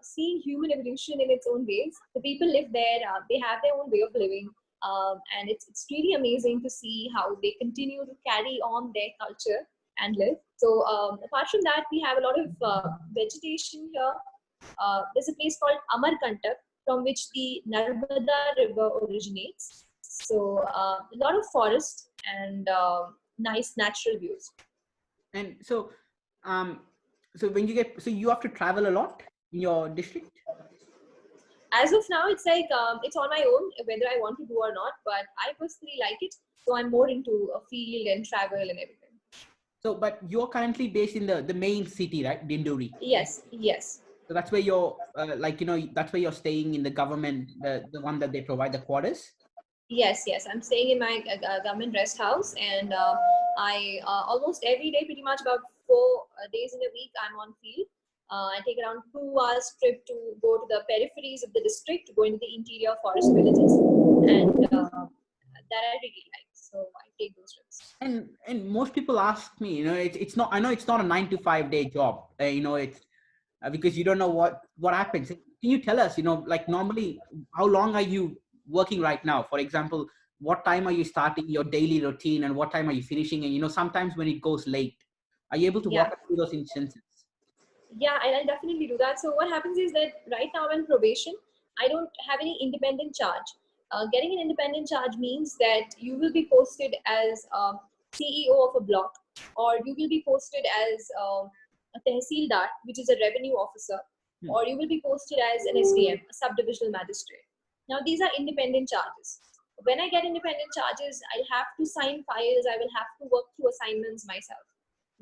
seeing human evolution in its own ways. The people live there, they have their own way of living. And it's really amazing to see how they continue to carry on their culture and live. So apart from that, we have a lot of vegetation here. There's a place called Amarkantak from which the Narmada River originates. So a lot of forest and nice natural views. And so, so when you get, so you have to travel a lot in your district. As of now, it's like it's on my own whether I want to do or not. But I personally like it, so I'm more into a field and travel and everything. So, but you're currently based in the main city, right, Dinduri? Yes, yes. So that's where you're, that's where you're staying in the government, the one that they provide the quarters. Yes, yes. I'm staying in my government rest house, and I almost every day, pretty much about 4 days in a week, I'm on field. I take around 2 hours trip to go to the peripheries of the district, to go into the interior forest villages, and that I really like. So I take those trips. And most people ask me, it's not. I know it's not a 9 to 5 day job. It's because you don't know what happens. Can you tell us, like normally, how long are you working right now? For example, what time are you starting your daily routine, and what time are you finishing? And sometimes when it goes late, are you able to walk Yeah. us through those instances? Yeah, I'll definitely do that. So what happens is that right now I'm on probation. I don't have any independent charge. Getting an independent charge means that you will be posted as CEO of a block, or you will be posted as a tehsildar, which is a revenue officer, or you will be posted as an SDM, a subdivisional magistrate. Now these are independent charges. When I get independent charges, I'll have to sign files. I will have to work through assignments myself.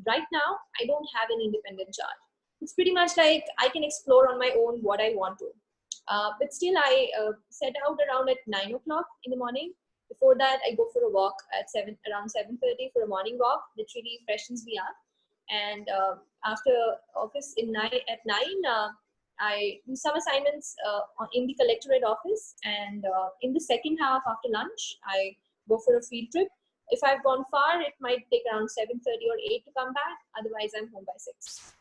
Right now, I don't have an independent charge. It's pretty much like I can explore on my own what I want to. But still, I set out around at 9 o'clock in the morning. Before that, I go for a walk at around 7:30 for a morning walk. Literally freshens me up. And after office at 9, I do some assignments in the collectorate office. And in the second half after lunch, I go for a field trip. If I've gone far, it might take around 7:30 or 8 to come back. Otherwise, I'm home by 6.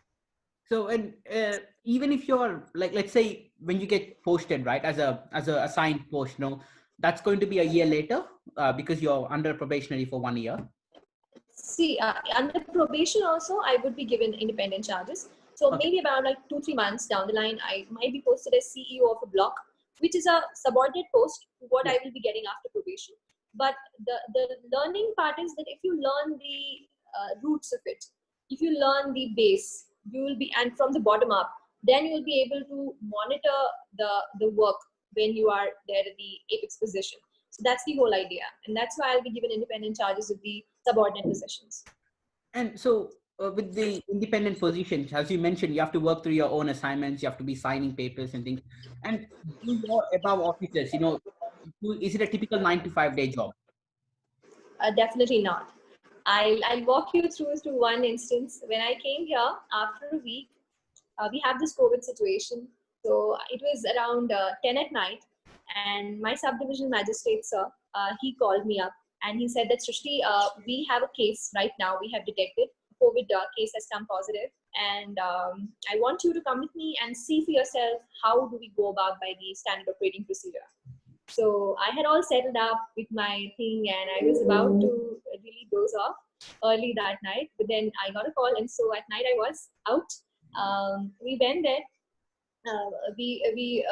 So, and even if you're like, let's say when you get posted, right, as a assigned post, that's going to be a year later because you're under probationary for 1 year. See, under probation also, I would be given independent charges. So Okay. maybe about like 2-3 months down the line, I might be posted as CEO of a block, which is a subordinate post to what Yeah. I will be getting after probation. But the learning part is that if you learn the roots of it, if you learn the base, you will be, and from the bottom up, then you will be able to monitor the work when you are there at the apex position. So that's the whole idea. And that's why I'll be given independent charges of the subordinate positions. And so with the independent positions, as you mentioned, you have to work through your own assignments, you have to be signing papers and things. And do your above officers, is it a typical 9 to 5 day job? Definitely not. I'll walk you through one instance. When I came here after a week, we have this COVID situation. So it was around 10 at night, and my subdivision magistrate, sir, he called me up and he said that, Shrushti, we have a case right now. We have detected COVID case has come positive, and I want you to come with me and see for yourself how do we go about by the standard operating procedure. So I had all settled up with my thing, and I was about to really doze off early that night. But then I got a call, and so at night I was out. We went there. We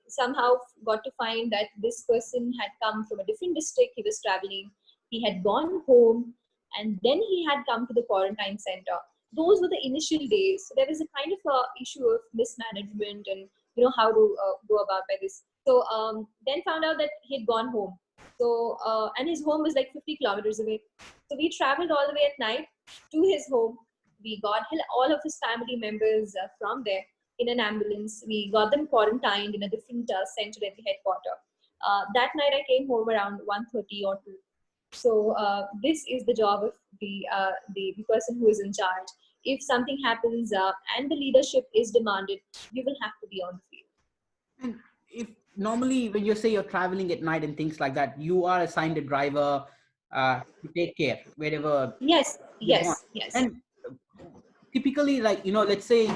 somehow got to find that this person had come from a different district. He was traveling. He had gone home, and then he had come to the quarantine center. Those were the initial days. So there was a kind of issue of mismanagement and how to go about by this. So then found out that he had gone home. So and his home was like 50 kilometers away. So we traveled all the way at night to his home. We got all of his family members from there in an ambulance. We got them quarantined in a different center at the headquarters. That night I came home around 1:30 or 2. So this is the job of the person who is in charge. If something happens and the leadership is demanded, you will have to be on the field. And if normally when you say you're traveling at night and things like that, you are assigned a driver to take care wherever Yes, you want. yes. And typically, like, let's say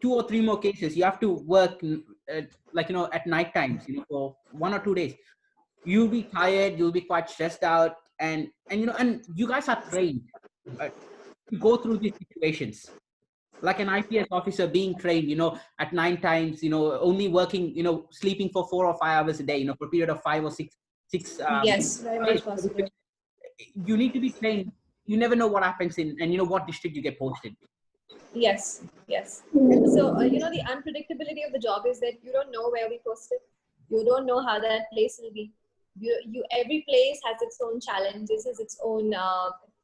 2 or 3 more cases, you have to work at night times, for 1 or 2 days. You'll be tired, you'll be quite stressed out, and you guys are trained to go through these situations. Like an IPS officer being trained, at 9 times, only working, sleeping for 4 or 5 hours a day, for a period of 5 or 6 Yes, very days. much possible. You need to be trained. You never know what happens and what district you get posted. Yes. So the unpredictability of the job is that you don't know where we posted. You don't know how that place will be. You every place has its own challenges, has its own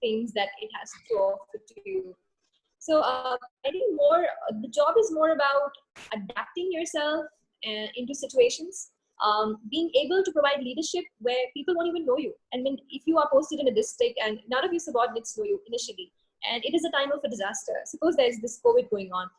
things that it has to offer to you. So I think the job is more about adapting yourself into situations, being able to provide leadership where people won't even know you. And if you are posted in a district and none of your subordinates know you initially, and it is a time of a disaster, suppose there's this COVID going on,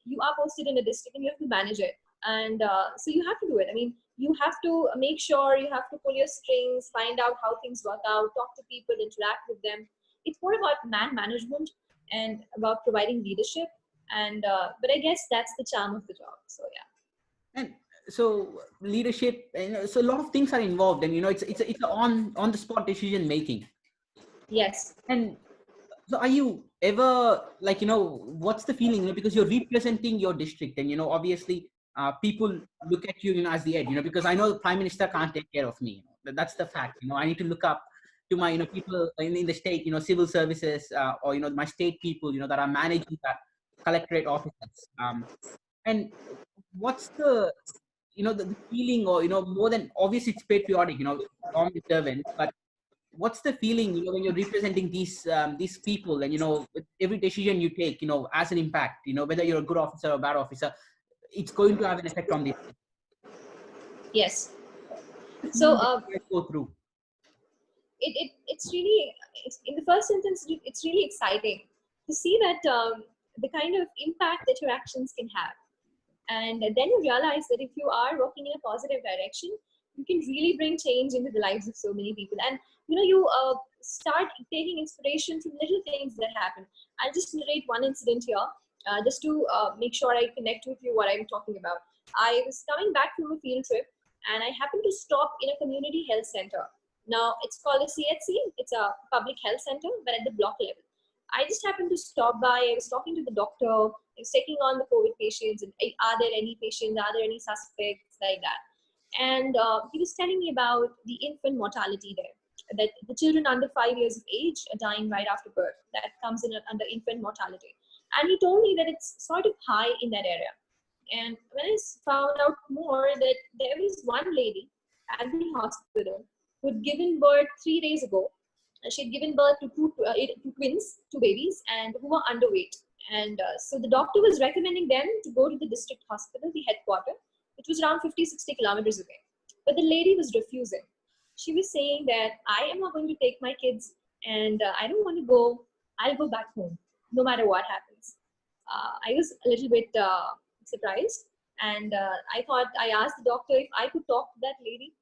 you are posted in a district and you have to manage it. And so you have to do it. I mean, you have to make sure, you have to pull your strings, find out how things work out, talk to people, interact with them. It's more about man management and about providing leadership. And but I guess that's the charm of the job. So yeah. And so leadership, so a lot of things are involved, and it's a on the spot decision making. Yes. And so are you ever what's the feeling, because you're representing your district, and obviously people look at you, as the head, because I know the prime minister can't take care of me. That's the fact. I need to look up to my people in the state, civil services, or my state people, that are managing that collectorate offices. And what's the the feeling, or more than obviously it's patriotic, government servants, but what's the feeling, when you're representing these people, and with every decision you take, as an impact, whether you're a good officer or a bad officer, it's going to have an effect on this. Yes. The So feeling that you guys go through. it's really, in the first instance, it's really exciting to see that the kind of impact that your actions can have. And then you realize that if you are working in a positive direction, you can really bring change into the lives of so many people. And you start taking inspiration from little things that happen. I'll just narrate one incident here, just to make sure I connect with you what I'm talking about. I was coming back from a field trip, and I happened to stop in a community health center. Now it's called a CHC, it's a public health center, but at the block level. I just happened to stop by. I was talking to the doctor. I was checking on the COVID patients. And are there any patients? Are there any suspects like that? And he was telling me about the infant mortality there. That the children under 5 years of age are dying right after birth. That comes in under infant mortality. And he told me that it's sort of high in that area. And when I found out more that there was one lady at the hospital who had given birth 3 days ago. She had given birth to two twins, two babies, and who were underweight. And so the doctor was recommending them to go to the district hospital, the headquarters, which was around 50, 60 kilometers away. But the lady was refusing. She was saying that I am not going to take my kids, and I don't want to go. I'll go back home, no matter what happens. I was a little bit surprised, and I asked the doctor if I could talk to that lady.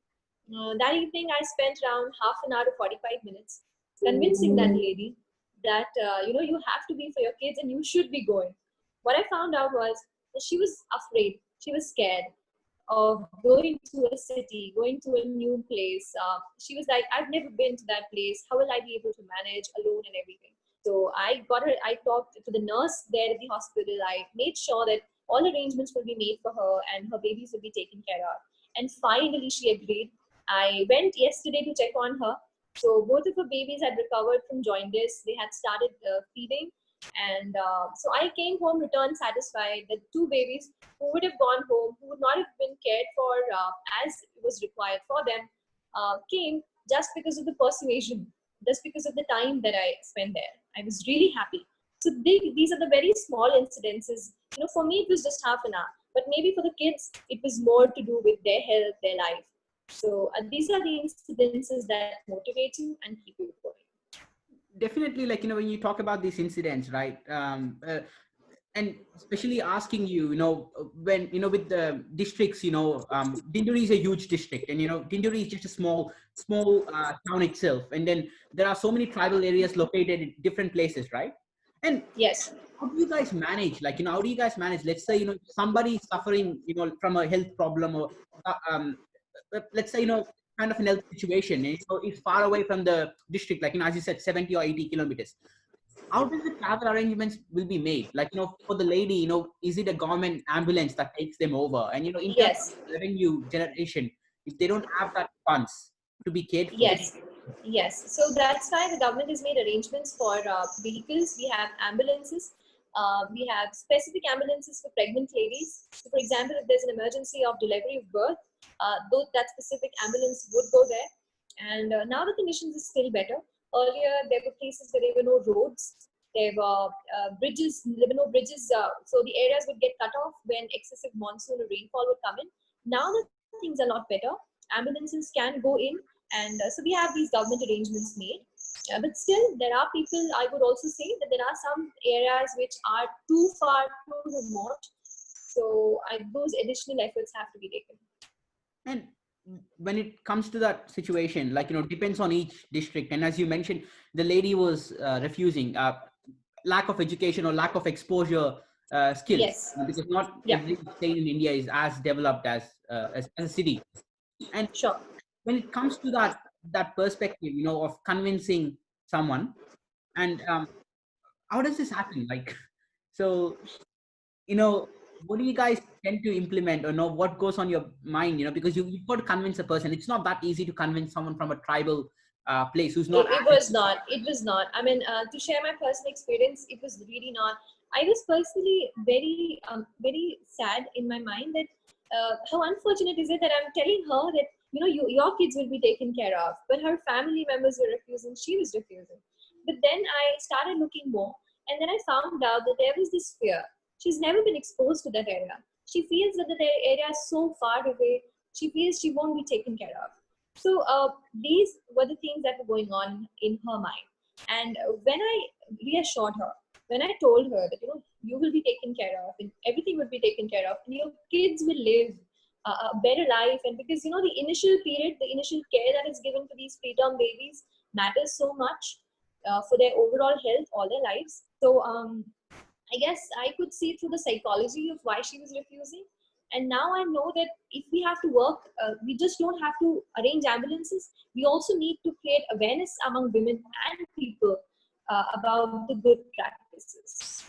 That evening, I spent around half an hour to 45 minutes convincing that lady that you have to be for your kids and you should be going. What I found out was that she was afraid, she was scared of going to a city, going to a new place. She was like, I've never been to that place. How will I be able to manage alone and everything? So I got her, I talked to the nurse there at the hospital. I made sure that all arrangements will be made for her and her babies will be taken care of. And finally, she agreed. I went yesterday to check on her. So both of her babies had recovered from jaundice. They had started feeding. And so I came home, returned satisfied that two babies who would have gone home, who would not have been cared for as was required for them, came just because of the persuasion, just because of the time that I spent there. I was really happy. So these are the very small incidences. For me, it was just half an hour. But maybe for the kids, it was more to do with their health, their life. So these are the incidences that motivate you and keep you going. Definitely, like, when you talk about these incidents, right? And especially asking you, when, with the districts, Dinduri is a huge district, and, Dinduri is just a small town itself. And then there are so many tribal areas located in different places, right? And yes, how do you guys manage? Like, how do you guys manage? Let's say, somebody suffering, from a health problem, or let's say, kind of an health situation, it's far away from the district, like, as you said, 70 or 80 kilometers. How does the travel arrangements will be made? Like, for the lady, is it a government ambulance that takes them over? And, in terms yes, of revenue generation, if they don't have that funds to be cared for. yes, yes. So that's why the government has made arrangements for vehicles. We have ambulances. We have specific ambulances for pregnant ladies. So, for example, if there's an emergency of delivery of birth, though that specific ambulance would go there. And now the conditions are still better. Earlier, there were places where there were no roads. There were bridges. There were no bridges. So the areas would get cut off when excessive monsoon or rainfall would come in. Now the things are a lot better. Ambulances can go in. And so we have these government arrangements made. But still, there are people, I would also say that there are some areas which are too far, too remote. So those additional efforts have to be taken. And when it comes to that situation, like, depends on each district. And as you mentioned, the lady was refusing, lack of education or lack of exposure skills. Yes. Because not Yeah. every state in India is as developed as a city. And sure. When it comes to that perspective, of convincing someone, and how does this happen? Like, so, what do you guys tend to implement, or know what goes on your mind? Because you've got to convince a person. It's not that easy to convince someone from a tribal place who's not. It was not. It was not. I mean, to share my personal experience, it was really not. I was personally very sad in my mind that how unfortunate is it that I'm telling her that your kids will be taken care of, but her family members were refusing. She was refusing. But then I started looking more, and then I found out that there was this fear. She's never been exposed to that area. She feels that the area is so far away. She feels she won't be taken care of. So these were the things that were going on in her mind. And when I reassured her, when I told her that, you will be taken care of and everything would be taken care of and your kids will live a better life. And because, the initial period, the initial care that is given to these preterm babies matters so much for their overall health all their lives. So I guess I could see through the psychology of why she was refusing. And now I know that if we have to work, we just don't have to arrange ambulances. We also need to create awareness among women and people about the good practices.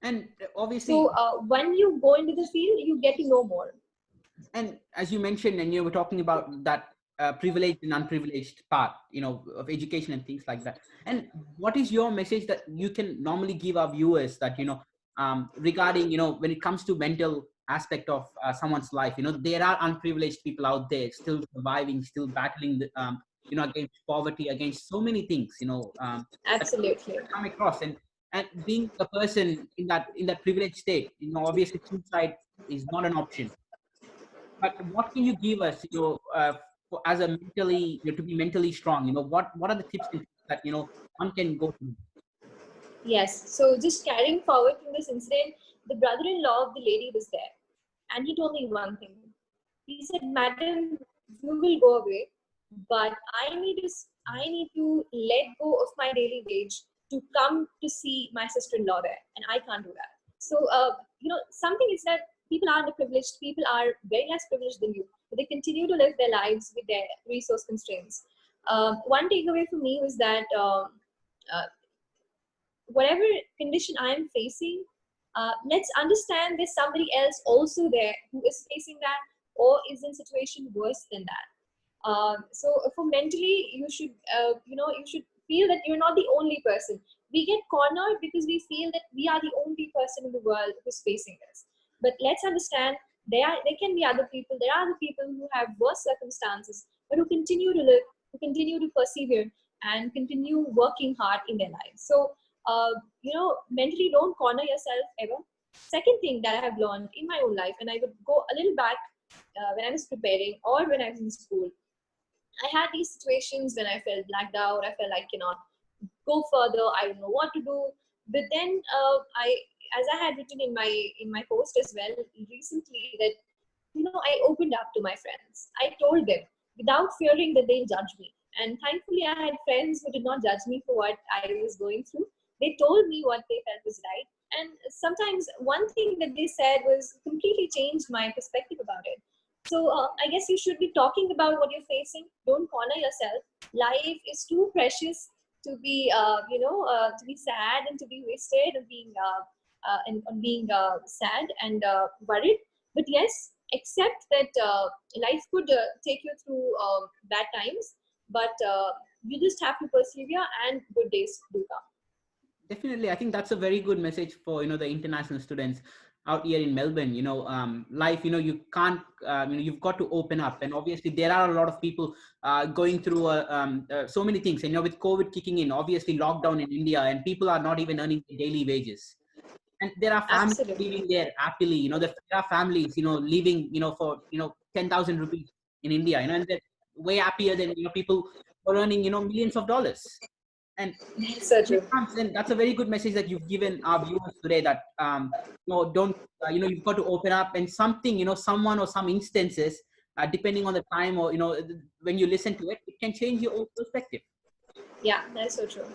And obviously, So when you go into the field, you get to know more. and as you mentioned, and you were talking about that privileged and unprivileged part, of education and things like that. And what is your message that you can normally give our viewers that, regarding, when it comes to mental aspect of someone's life, there are unprivileged people out there still surviving, still battling, against poverty, against so many things, that Absolutely. come across. And being a person in that privileged state, obviously suicide is not an option. But what can you give us, as a mentally, to be mentally strong? What are the tips and tricks that one can go through? Yes. So just carrying forward from this incident, the brother-in-law of the lady was there, and he told me one thing. He said, "Madam, you will go away, but I need to let go of my daily wage to come to see my sister-in-law there, and I can't do that." So, something is that people are underprivileged. People are very less privileged than you, but they continue to live their lives with their resource constraints. One takeaway for me was that. Uh, Whatever condition I am facing, let's understand there's somebody else also there who is facing that or is in situation worse than that. So for mentally, you should feel that you're not the only person. We get cornered because we feel that we are the only person in the world who's facing this. But let's understand there can be other people. There are other people who have worse circumstances, but who continue to live, who continue to persevere, and continue working hard in their lives. So mentally, don't corner yourself ever. Second thing that I have learned in my own life, and I would go a little back when I was preparing or when I was in school. I had these situations when I felt blacked out. I felt like I cannot go further. I don't know what to do. But then as I had written in my post as well recently, that I opened up to my friends. I told them without fearing that they'll judge me. And thankfully, I had friends who did not judge me for what I was going through. They told me what they felt was right. And sometimes one thing that they said was completely changed my perspective about it. So I guess you should be talking about what you're facing. Don't corner yourself. Life is too precious to be, to be sad and to be wasted and being sad and worried. But yes, accept that life could take you through bad times, but you just have to persevere, and good days do come. Definitely, I think that's a very good message for the international students out here in Melbourne. Life, you can't, you've got to open up. And obviously there are a lot of people going through so many things. And with COVID kicking in, obviously lockdown in India, and people are not even earning their daily wages. And there are families Absolutely. living there happily. There are families living for 10,000 rupees in India, and they're way happier than people who are earning millions of dollars. And That's so true. and that's a very good message that you've given our viewers today, that don't you've got to open up. And something, someone or some instances, depending on the time, or when you listen to it, it can change your own perspective. Yeah, that's so true.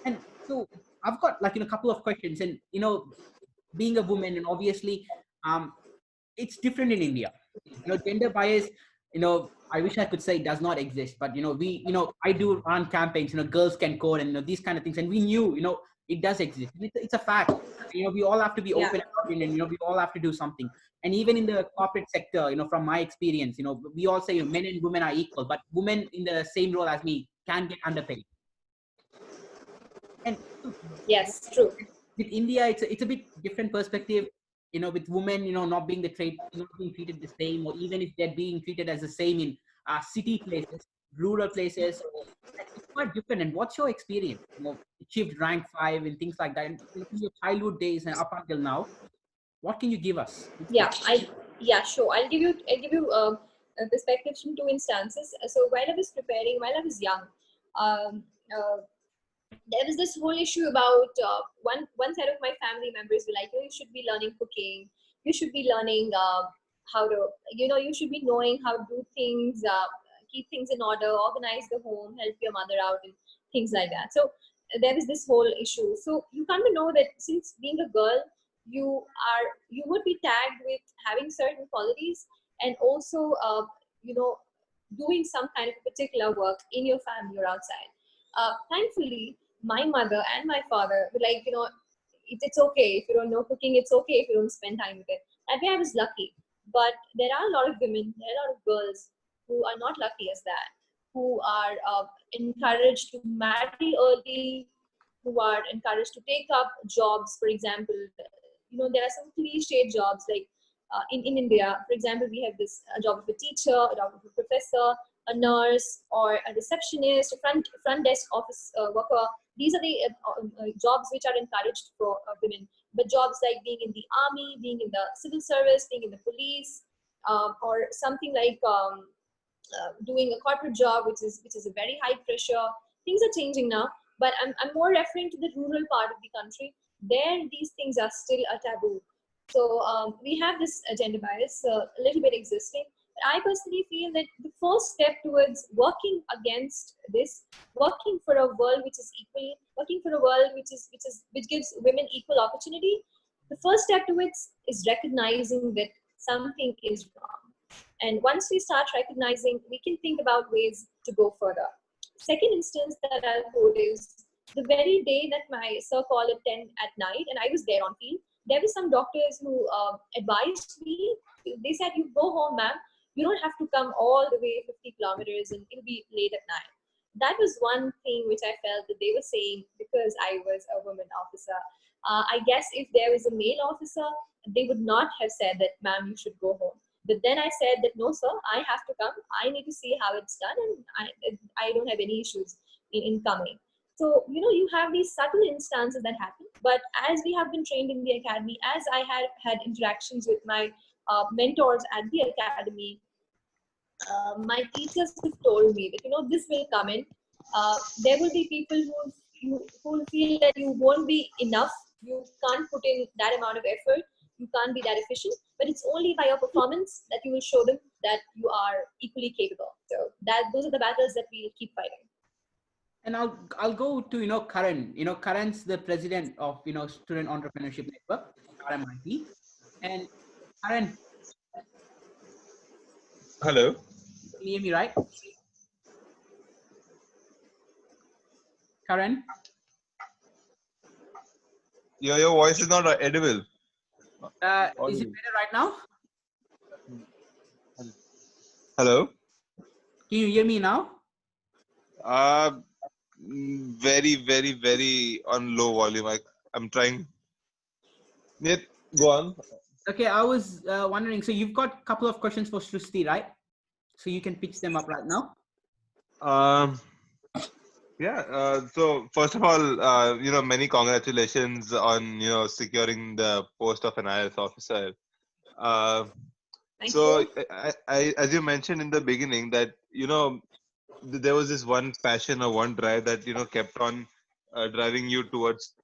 And so I've got a couple of questions. And being a woman, and obviously it's different in India. Gender bias, I wish I could say it does not exist, but I do run campaigns, girls can code, and these kind of things, and we knew, it does exist. It's a fact. We all have to be Yeah. open about it, and we all have to do something. And even in the corporate sector, from my experience, we all say men and women are equal, but women in the same role as me can get underpaid. And Yes, true. with India, it's a bit different perspective. With women, not being not being treated the same, or even if they're being treated as the same in city places, rural places, it's quite different. And what's your experience? Achieved rank 5 and things like that. And from your childhood days and up until now, what can you give us? Yeah, sure. I'll give you perspectives from two instances. So while I was preparing, while I was young, um, there was this whole issue about one set of my family members were like, you should be learning cooking, you should be learning how to, you should be knowing how to do things, keep things in order, organize the home, help your mother out, and things like that. So there was this whole issue. So you come to know that since being a girl, you would be tagged with having certain qualities, and also doing some kind of particular work in your family or outside. Thankfully, my mother and my father were like, it's okay if you don't know cooking, it's okay if you don't spend time with it. That way I was lucky. But there are a lot of women, there are a lot of girls who are not lucky as that, who are encouraged to marry early, who are encouraged to take up jobs. For example, there are some cliched jobs like in India, for example, we have this job of a teacher, a job of a professor, a nurse, or a receptionist, a front desk office worker. These are the jobs which are encouraged for women. But jobs like being in the army, being in the civil service, being in the police, or something like doing a corporate job, which is a very high pressure. Things are changing now, but I'm more referring to the rural part of the country. There, these things are still a taboo. So we have this gender bias a little bit existing. But I personally feel that the first step towards working against this, working for a world which is equal, working for a world which gives women equal opportunity, the first step towards is recognizing that something is wrong. And once we start recognizing, we can think about ways to go further. Second instance that I'll quote is the very day that my sir called at 10 at night, and I was there on field. There were some doctors who advised me. They said, "You go home, ma'am. You don't have to come all the way 50 kilometers, and it'll be late at night." That was one thing which I felt that they were saying because I was a woman officer. I guess if there was a male officer, they would not have said that, "Ma'am, you should go home." But then I said that, "No, sir, I have to come. I need to see how it's done, and I don't have any issues in coming." So, you have these subtle instances that happen. But as we have been trained in the academy, as I had interactions with my mentors at the academy, my teachers have told me that, this will come in. There will be people who will feel that you won't be enough. You can't put in that amount of effort. You can't be that efficient. But it's only by your performance that you will show them that you are equally capable. So those are the battles that we'll keep fighting. And I'll go to Karan. Karan's the president of Student Entrepreneurship Network, RMIT. And Karan, Hello. can you hear me right? Karan? Your voice is not edible. Is it better right now? Hello. Can you hear me now? Very, very, very on low volume. I'm trying. Yet, go on. Okay, I was wondering, so you've got a couple of questions for Shrushti, right? So you can pitch them up right now. Yeah. So first of all, many congratulations on securing the post of an IAS officer. Thank So you. I, as you mentioned in the beginning, that there was this one passion or one drive that kept on driving you towards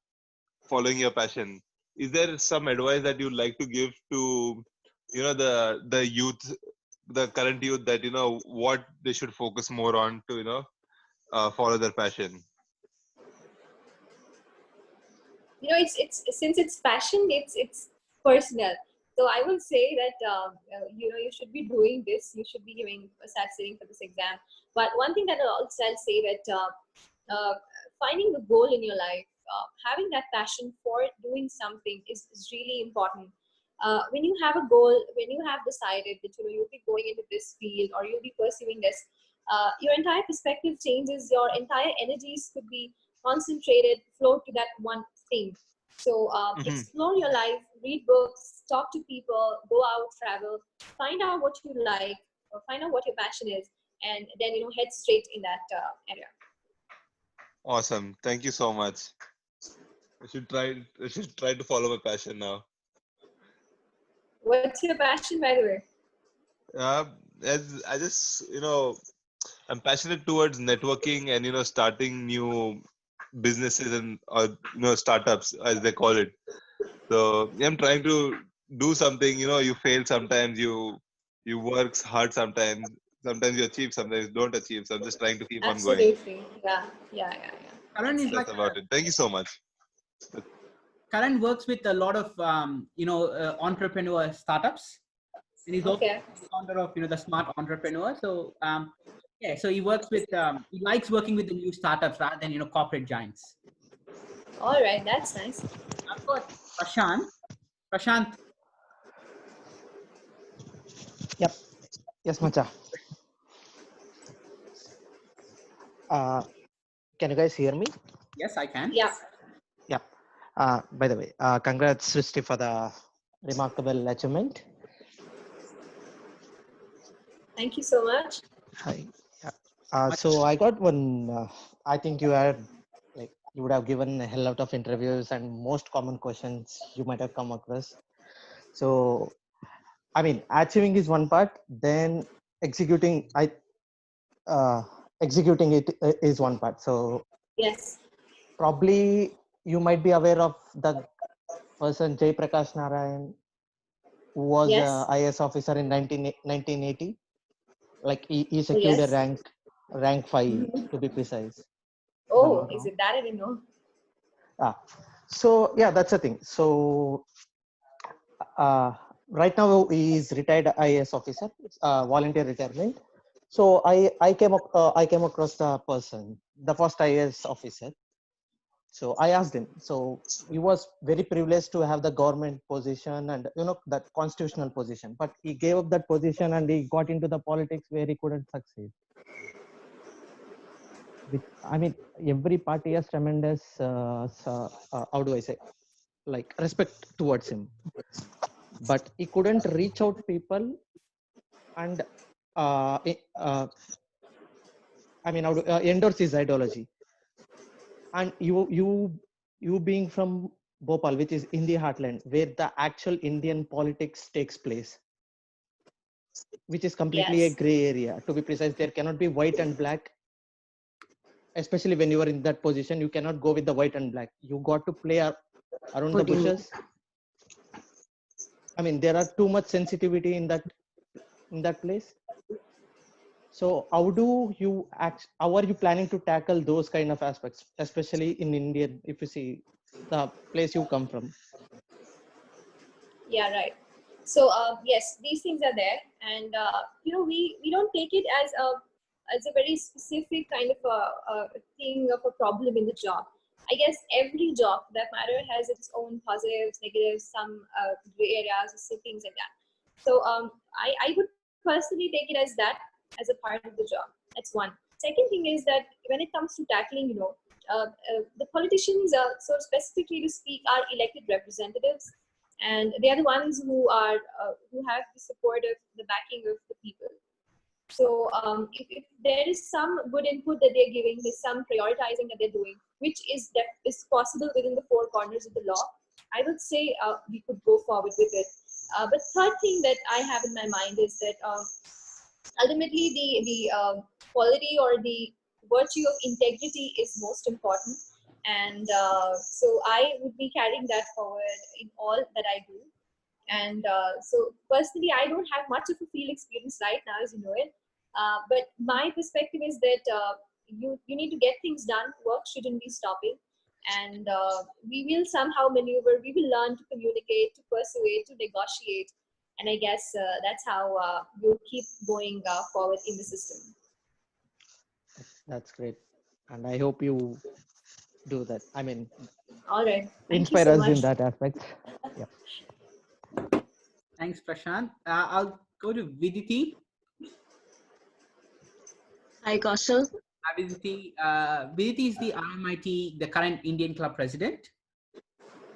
following your passion. Is there some advice that you'd like to give to the youth, the current youth, that what they should focus more on to follow their passion? It's since it's passion, it's personal. So I will say that you should be doing this. You should be start sitting for this exam. But one thing that I'll say that finding the goal in your life, having that passion for doing something is really important. When you have a goal, when you have decided that you'll be going into this field or you'll be pursuing this, your entire perspective changes. Your entire energies could be concentrated, flow to that one thing. So explore your life, read books, talk to people, go out, travel, find out what you like, or find out what your passion is, and then head straight in that area. Awesome. Thank you so much. I should try to follow my passion now. What's your passion, by the way? as I just, I'm passionate towards networking and, starting new businesses and, startups as they call it. So I'm trying to do something, you fail sometimes, you work hard sometimes you achieve, sometimes you don't achieve. So I'm just trying to keep on going. Absolutely. Yeah. Yeah. Yeah. Yeah. Karan is That's like about it. Thank you so much. Karan works with a lot of entrepreneur startups, and he's also Okay. the founder of the Smart Entrepreneur. So yeah, so he works with he likes working with the new startups rather than corporate giants. All right. That's nice. I've got Prashant. Prashant, Yep. Yes, Macha. Can you guys hear me? yes, I can. Yeah. Yep. By the way, congrats, Shrushti, for the remarkable achievement. Thank you so much. Hi. Yeah. So I got one. I think you would have given a hell lot of interviews, and most common questions you might have come across. So, I mean, achieving is one part. Then executing, executing it is one part. So Yes. probably you might be aware of the person Jay Prakash Narayan, who was Yes. a IAS officer in 1980. Like he Oh, secured a yes. rank 5 Mhm. to be precise, if I'm Oh, not is wrong. it that? I didn't know. So yeah, that's the thing. So right now he is retired IAS officer, volunteer retirement. So I came across the person, the first IAS officer. So I asked him. So he was very privileged to have the government position and that constitutional position, but he gave up that position and he got into the politics where he couldn't succeed. I mean, every party has tremendous how do I say, like, respect towards him, but he couldn't reach out people and I mean, endorse his ideology. And you being from Bhopal, which is in the heartland, where the actual Indian politics takes place, which is completely a Yes. gray area. To be precise, there cannot be white and black. Especially when you are in that position, you cannot go with the white and black. You got to play around the What do you mean? bushes. I mean, there are too much sensitivity in that place. So how do you act? How are you planning to tackle those kind of aspects, especially in India, if you see the place you come from? Yeah. Right. So yes, these things are there, and we don't take it as a very specific kind of a thing of a problem in the job. I guess every job, for that matter, has its own positives, negatives, some gray areas, things like that. So I would personally take it as that, as a part of the job. That's one. Second thing is that when it comes to tackling, the politicians, so specifically to speak, are elected representatives, and they are the ones who have the support of the backing of the people. So if there is some good input that they're giving, there's some prioritizing that they're doing, which is possible within the four corners of the law, I would say we could go forward with it. But third thing that I have in my mind is that ultimately the quality or the virtue of integrity is most important, and so I would be carrying that forward in all that I do. And so personally, I don't have much of a field experience right now, as you know it. But my perspective is that you need to get things done. Work shouldn't be stopping, and we will somehow maneuver. We will learn to communicate, to persuade, to negotiate, and I guess that's how we'll keep going forward in the system. That's great, and I hope you do that. I mean, All right. Thank you inspire so us in much. that aspect. Yeah. Thanks, Prashant. I'll go to Viditi. Hi, Kaushal. Viditi, Viditi is the RMIT, the current Indian Club president.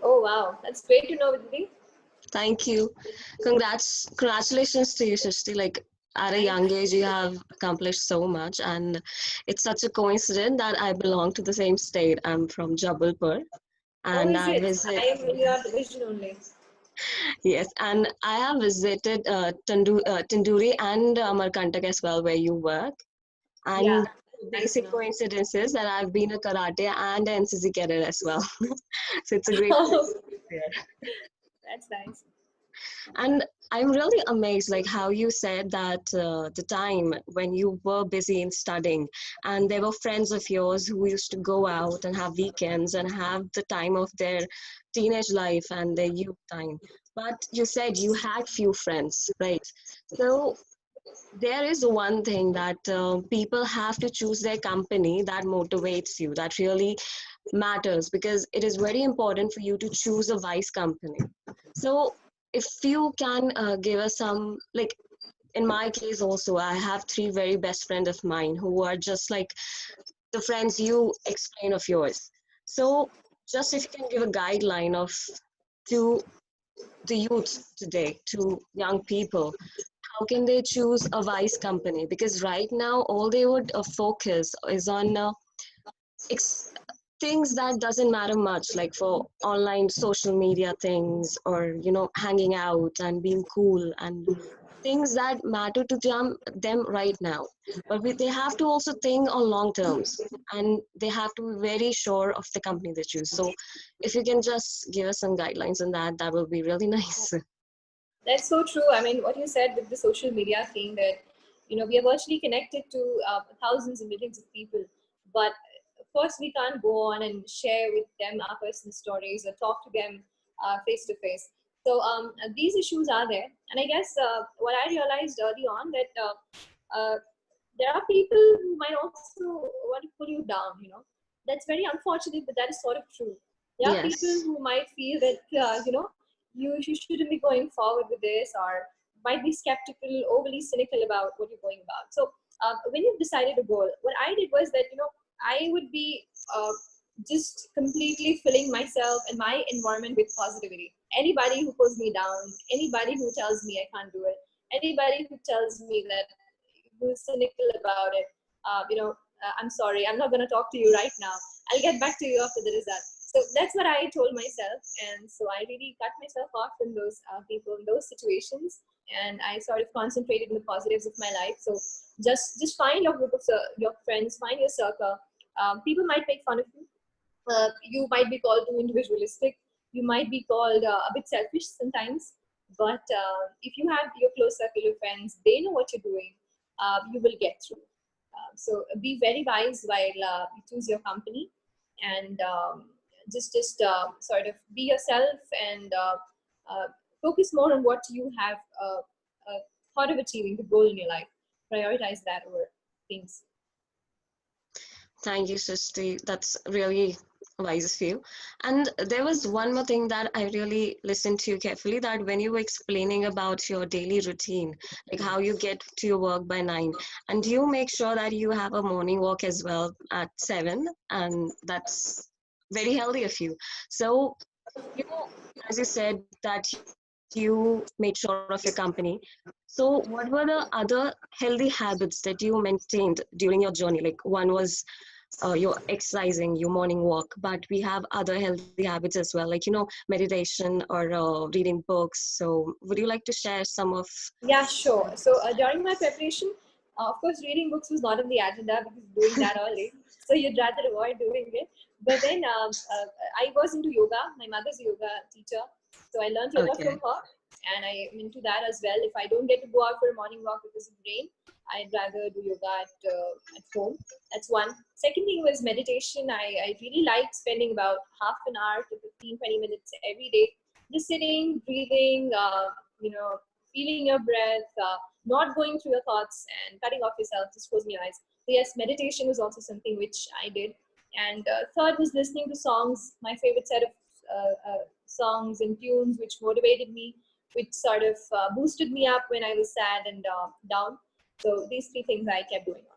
Oh, wow. That's great to know, Vidhi. Thank you. Congratulations to you, Shrushti. Like, at a young age, you have accomplished so much, and it's such a coincidence that I belong to the same state. I'm from Jabalpur, Oh, and is I it? I visit. am in your division only. Yes, and I have visited Tanduri and Amarkantak as well, where you work. Yeah, And nice to basic know. coincidence is that I've been a karate and an NCC cadet as well. So it's a great coincidence there. That's nice. And I'm really amazed, like how you said that the time when you were busy in studying, and there were friends of yours who used to go out and have weekends and have the time of their teenage life and their youth time. But you said you had few friends, right? So there is one thing that people have to choose their company that motivates you, that really matters, because it is very important for you to choose a wise company. So if you can give us some, like in my case also, I have three very best friends of mine who are just like the friends you explain of yours. So just if you can give a guideline of to the youth today, to young people, how can they choose a wise company? Because right now all they would focus is on ex- things that doesn't matter much, like for online social media things, or hanging out and being cool, and things that matter to them right now. But they have to also think on long terms, and they have to be very sure of the company they choose. So if you can just give us some guidelines on that, that will be really nice. That's so true. I mean, what you said with the social media thing, that we are virtually connected to thousands and millions of people, but of course we can't go on and share with them our personal stories or talk to them face to face. So these issues are there, and I guess what I realized early on, that there are people who might also want to pull you down. That's very unfortunate, but that is sort of true. There are people Yes. who might feel that you shouldn't be going forward with this, or might be skeptical, overly cynical about what you're going about. So when you've decided a goal, what I did was that I would be just completely filling myself and my environment with positivity. Anybody who pulls me down, anybody who tells me I can't do it, anybody who tells me that, who's cynical about it, I'm sorry, I'm not going to talk to you right now. I'll get back to you after the result. So that's what I told myself, and so I really cut myself off from those people in those situations, and I sort of concentrated on the positives of my life. So just find your group of your friends, find your circle. People might make fun of you. You might be called too individualistic. You might be called a bit selfish sometimes. But if you have your close circle of friends, they know what you're doing. You will get through. So be very wise while you choose your company, and just sort of be yourself, and uh, focus more on what you have thought of achieving, the goal in your life. Prioritize that over things. Thank you, Shrushti. That's really wise of you. And there was one more thing that I really listened to you carefully, that when you were explaining about your daily routine, like how you get to your work by 9, and you make sure that you have a morning walk as well at 7, and that's very healthy of you. So, you know, as you said that you made sure of your company. So, what were the other healthy habits that you maintained during your journey? Like, one was your exercising, your morning walk, but we have other healthy habits as well, like meditation or reading books. So, would you like to share some of? Yeah, sure. So during my preparation, of course, reading books was not on the agenda because doing that early. So you'd rather avoid doing it. But then I was into yoga. My mother's a yoga teacher. So I learned yoga Okay. from her. And I am into that as well. If I don't get to go out for a morning walk because of rain, I'd rather do yoga at home. That's one. Second thing was meditation. I really liked spending about half an hour to 15, 20 minutes every day, just sitting, breathing, feeling your breath, not going through your thoughts and cutting off yourself, just closing your eyes. So yes, meditation was also something which I did. And third was listening to songs, my favorite set of songs and tunes which motivated me, which sort of boosted me up when I was sad and down. So these three things I kept doing on.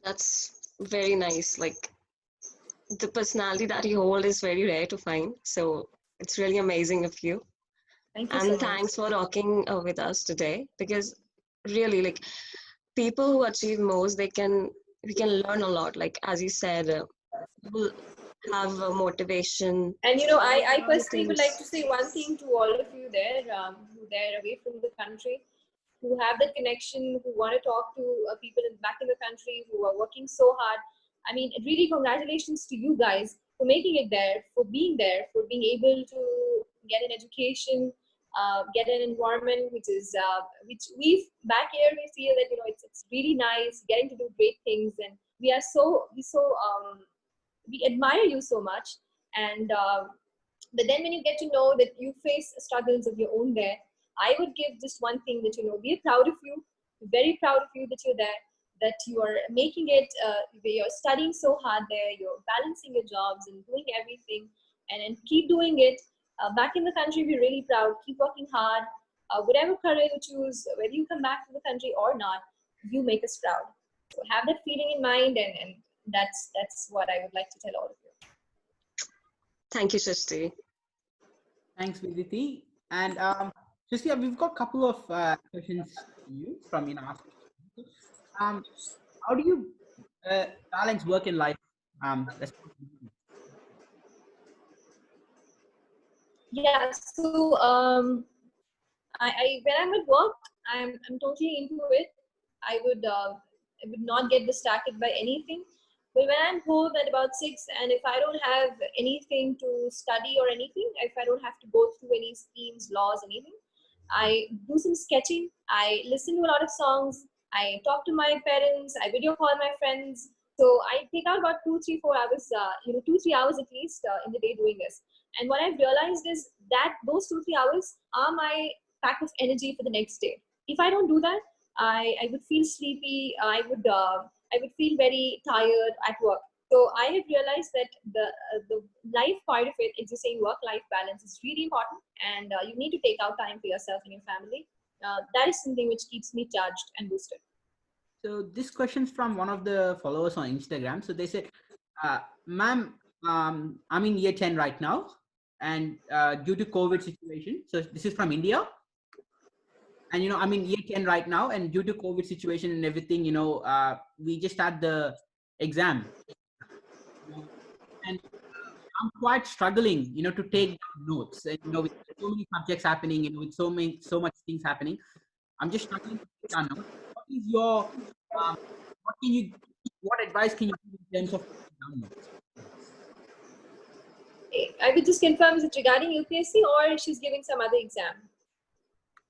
That's very nice. Like, the personality that you hold is very rare to find. So, it's really amazing of you. Thank you so And much. thanks for talking with us today, because really, like, people who achieve most, we can learn a lot. Like, as you said, have motivation. And I personally would things. like to say one thing to all of you there, who are away from the country, who have that connection, who want to talk to people back in the country, who are working so hard. I mean, really, congratulations to you guys for making it there, for being there, for being able to get an education, get an environment which we back here we feel that it's really nice, getting to do great things, and we admire you so much. And but then when you get to know that you face struggles of your own there, I would give just one thing that, be proud of you, very proud of you that you're there, that you are making it, you're studying so hard there, you're balancing your jobs and doing everything, and keep doing it. Back in the country, be really proud, keep working hard. Whatever career you choose, whether you come back to the country or not, you make us proud. So have that feeling in mind, and that's what I would like to tell all of you. Thank you, Shrushti. Thanks, Viditi. And Shrushti, we've got a couple of questions to you from our how do you balance work and life responsibilities? Yeah, so I when I'm at work, I'm totally into it. I would not get distracted by anything. But when I'm home at about 6, and if I don't have anything to study or anything, if I don't have to go through any schemes, laws, anything, I do some sketching. I listen to a lot of songs. I talk to my parents. I video call my friends. So I take out about 2, 3, 4 hours, 2, 3 hours at least in the day doing this. And what I've realized is that those 2, 3 hours are my pack of energy for the next day. If I don't do that, I would feel sleepy. I would feel very tired at work. So I have realized that the life part of it, as you're saying, work-life balance is really important, and you need to take out time for yourself and your family. That is something which keeps me charged and boosted. So this question's from one of the followers on Instagram. So they said, "Ma'am, I'm in year 10 right now, and due to COVID situation, so this is from India, and I'm in year 10 right now, and due to COVID situation and everything, we just had the exam, and I'm quite struggling, to take notes, and with so many subjects happening, with so much things happening, I'm just struggling to take down notes. What is your what advice can you give in terms of taking down notes?" I would just confirm, is it regarding UPSC or she's giving some other exam?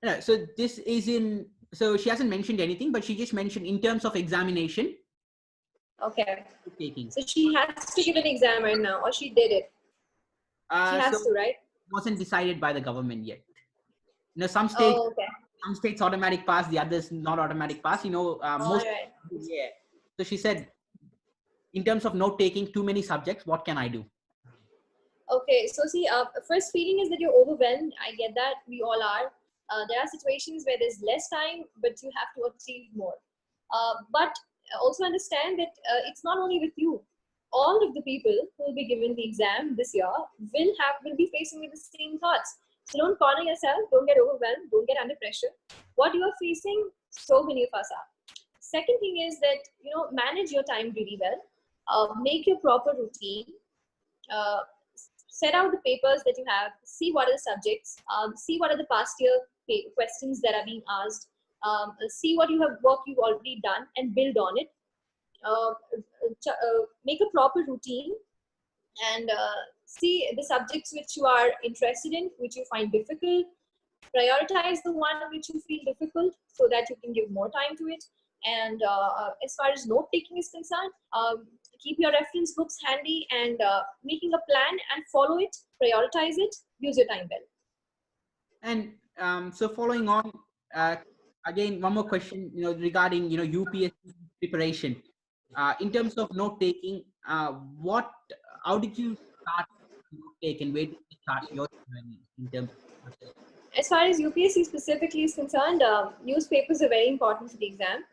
No, so this is in. So she hasn't mentioned anything, but she just mentioned in terms of examination. Okay. Taking. So she has to give an exam right now, or she did it. She has to, right? It wasn't decided by the government yet. Some states, some states automatic pass, the others not automatic pass. Most. Right. Yeah. So she said, in terms of note taking, too many subjects, what can I do? Okay, so see, first feeling is that you're overwhelmed. I get that, we all are. There are situations where there's less time, but you have to achieve more. But also understand that it's not only with you. All of the people who will be given the exam this year will be facing with the same thoughts. So don't corner yourself, don't get overwhelmed, don't get under pressure. What you are facing, so many of us are. Second thing is that, manage your time really well. Make your proper routine. Set out the papers that you have, see what are the subjects, see what are the past year questions that are being asked, see what work you've already done and build on it. Make a proper routine, and see the subjects which you are interested in, which you find difficult. Prioritize the one which you feel difficult so that you can give more time to it. And as far as note taking is concerned, keep your reference books handy, and making a plan and follow it, prioritize it, use your time well. And so following on, again, one more question, regarding, UPSC preparation. In terms of note taking, how did you start note taking? Where did you start your journey in terms of? As far as UPSC specifically is concerned, newspapers are very important for the exam.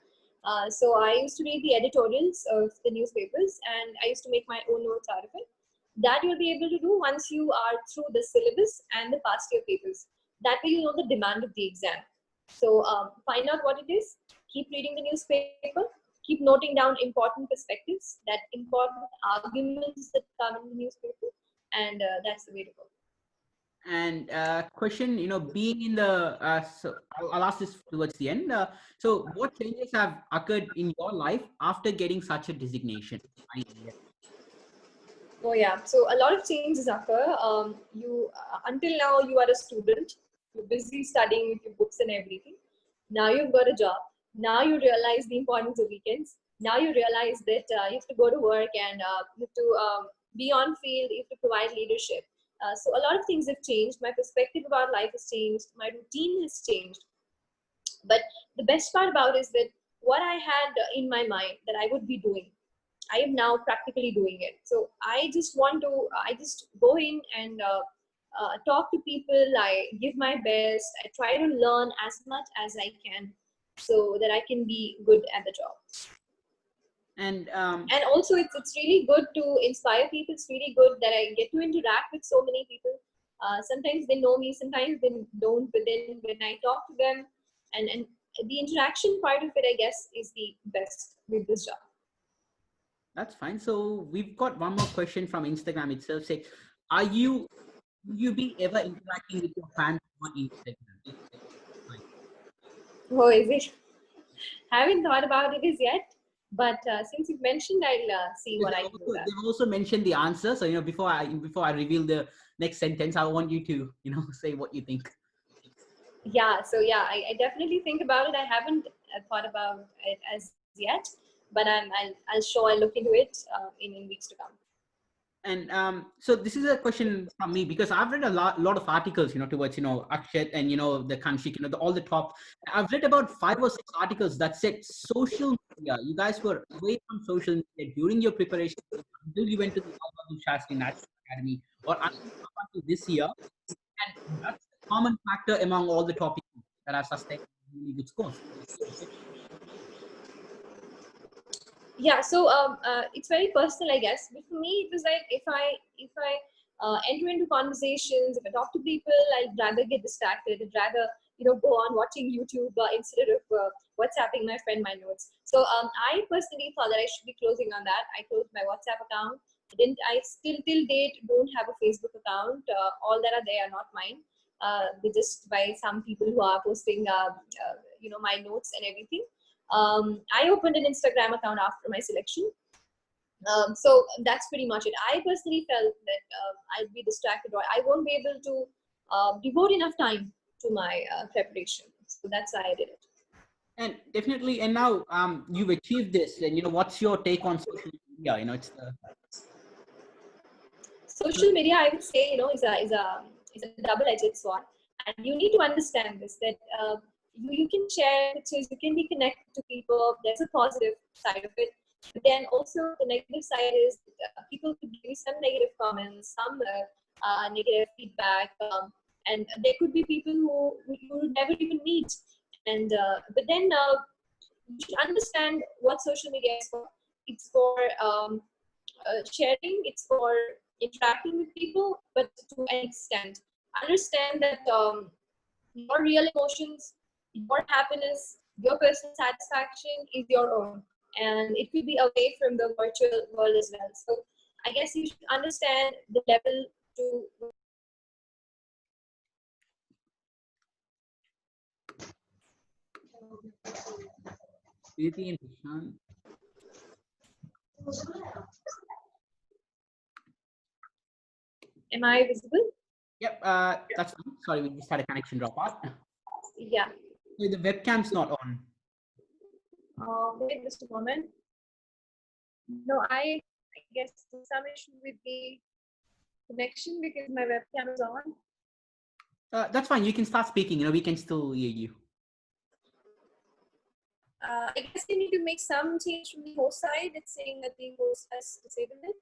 So I used to read the editorials of the newspapers, and I used to make my own notes out of it. That you'll be able to do once you are through the syllabus and the past year papers. That way you know the demand of the exam. So find out what it is, keep reading the newspaper, keep noting down important perspectives, that important arguments that come in the newspaper, and that's the way to go. And question, being in the, so I'll ask this towards the end. So what changes have occurred in your life after getting such a designation? Oh yeah, so a lot of changes occur. Until now you are a student, you're busy studying with your books and everything. Now you've got a job. Now you realize the importance of weekends. Now you realize that you have to go to work, and you have to be on field. You have to provide leadership. So a lot of things have changed. My perspective about life has changed. My routine has changed. But the best part about it is that what I had in my mind that I would be doing, I am now practically doing it. So I just go in and talk to people. I give my best. I try to learn as much as I can so that I can be good at the job. And also it's really good to inspire people. It's really good that I get to interact with so many people. Sometimes they know me, sometimes they don't, but then when I talk to them, and the interaction part of it, I guess, is the best with this job. that's fine. So we've got one more question from Instagram itself. Say, will you be ever interacting with your fans on Instagram? Oh, is it? Haven't thought about it as yet, but since you've mentioned, I'll see what I can do. They've also mentioned the answer. So before I reveal the next sentence, I want you to say what you think. Yeah. So yeah, I definitely think about it. I haven't thought about it as yet, but I'll look into it in weeks to come. And so this is a question from me, because I've read a lot of articles, towards, Akshat and, the Kanshik, all the top. I've read about 5 or 6 articles that said social media, you guys were away from social media during your preparation until you went to the Shastri National Academy, or until this year. And that's a common factor among all the topics that have sustained really good scores. Yeah, so it's very personal, I guess. But for me, it was like if I enter into conversations, if I talk to people, I'd rather get distracted. I'd rather go on watching YouTube instead of WhatsApping my friend my notes. So I personally thought that I should be closing on that. I closed my WhatsApp account. I still till date don't have a Facebook account. All that are there are not mine. They're just by some people who are posting my notes and everything. I opened an Instagram account after my selection. So that's pretty much it. I personally felt that I'd be distracted, or I won't be able to devote enough time to my preparation. So that's why I did it. And definitely, and now you've achieved this, and what's your take on social media? It's the social media, I would say, is a double-edged sword, and you need to understand this, that you can share pictures, you can be connected to people. There's a positive side of it, but then also the negative side is people could give you some negative comments, some negative feedback, and there could be people who you would never even meet. And but then you should understand what social media is for. It's for sharing, it's for interacting with people, but to an extent. Understand that your real emotions, your happiness, your personal satisfaction is your own, and it could be away from the virtual world as well. So I guess you should understand the level to. Preeti and Prashant. Am I visible? Yep, that's fine. Sorry, we just had a connection drop out. Yeah. So the webcam's not on. Wait just a moment. No, I guess there's some issue with the connection because my webcam is on. That's fine. You can start speaking. We can still hear you. I guess you need to make some change from the host side. It's saying that the host has disabled it.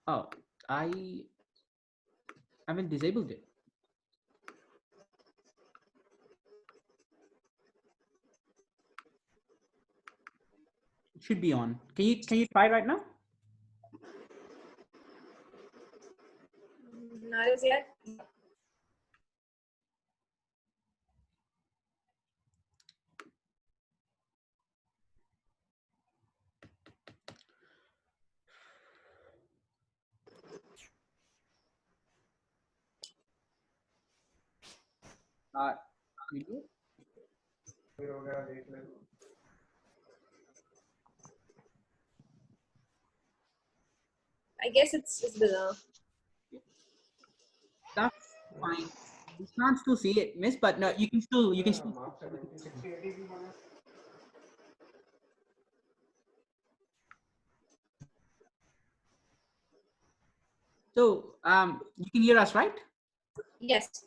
Oh, I haven't disabled it. It should be on. Can you try right now? Not as yet. You do? I guess it's below. That's fine. You can't still see it, miss, but no, you can still So you can hear us, right? Yes.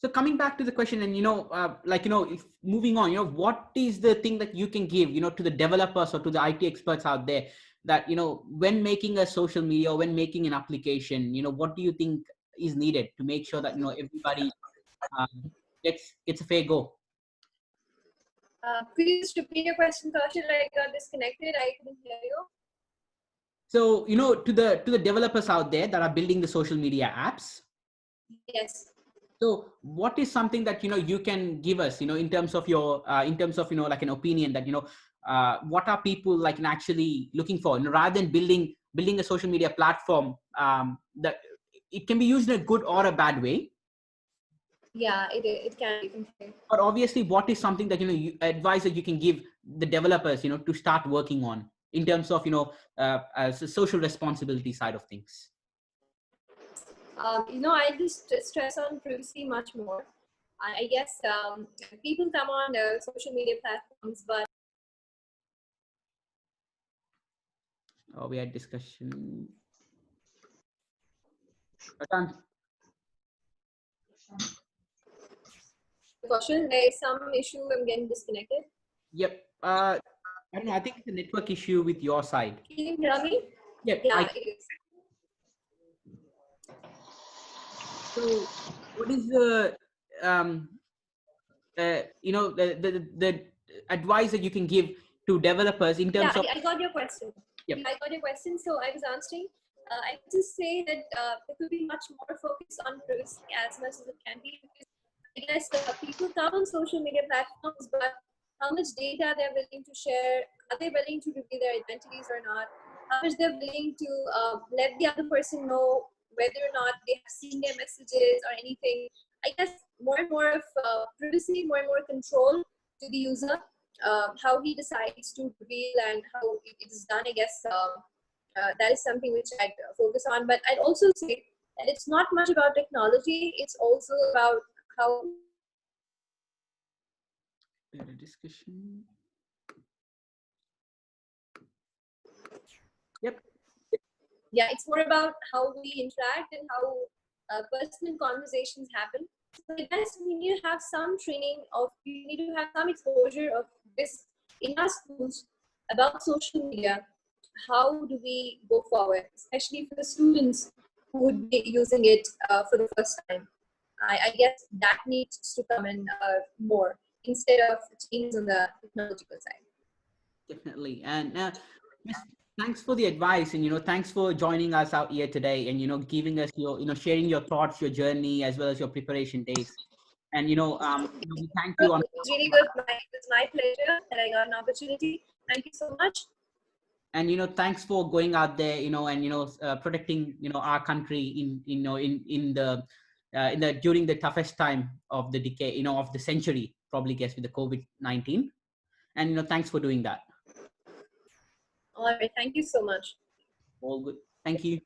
So coming back to the question, and if moving on, what is the thing that you can give, to the developers or to the IT experts out there, that when making a social media or when making an application, what do you think is needed to make sure that everybody gets a fair go? Could you just repeat your question, Kaushal? I got disconnected. I couldn't hear you. So to the developers out there that are building the social media apps. Yes. So what is something that you can give us in terms of your like an opinion that what are people like actually looking for, rather than building a social media platform that it can be used in a good or a bad way. Yeah, it can be. But obviously, what is something that advice that you can give the developers to start working on in terms of as a social responsibility side of things? I just stress on privacy much more. I guess people come on social media platforms, but We had discussion. Kaushal, there is some issue. I'm getting disconnected. Yep. I don't know. I think it's a network issue with your side. Can you hear me? Yep. Yeah, it is. So, what is the the advice that you can give to developers in terms of? I got your question. Yep. Yeah, I got your question. So I was answering. I would just say that there could be much more focus on privacy as much as it can be. Because I guess people come on social media platforms, but how much data they're willing to share? Are they willing to reveal their identities or not? How much they're willing to let the other person know whether or not they have seen their messages or anything? I guess more and more of privacy, more and more control to the user. How he decides to reveal and how it is done, I guess that is something which I'd focus on. But I'd also say that it's not much about technology, it's also about how discussion. Yep. Yeah, it's more about how we interact and how personal conversations happen. So I guess we need to have some training we need to have some exposure of this in our schools about social media. How do we go forward, especially for the students who would be using it for the first time? I guess that needs to come in more instead of changes on the technological side. Definitely. And thanks for the advice, and thanks for joining us out here today, and giving us your sharing your thoughts, your journey, as well as your preparation days. And we thank you on. It's really good. It's my pleasure that I got an opportunity. Thank you so much. And thanks for going out there, and protecting our country in the during the toughest time of the decade, of the century, probably guess, with the COVID-19. And thanks for doing that. All right. Thank you so much. All good. Thank you.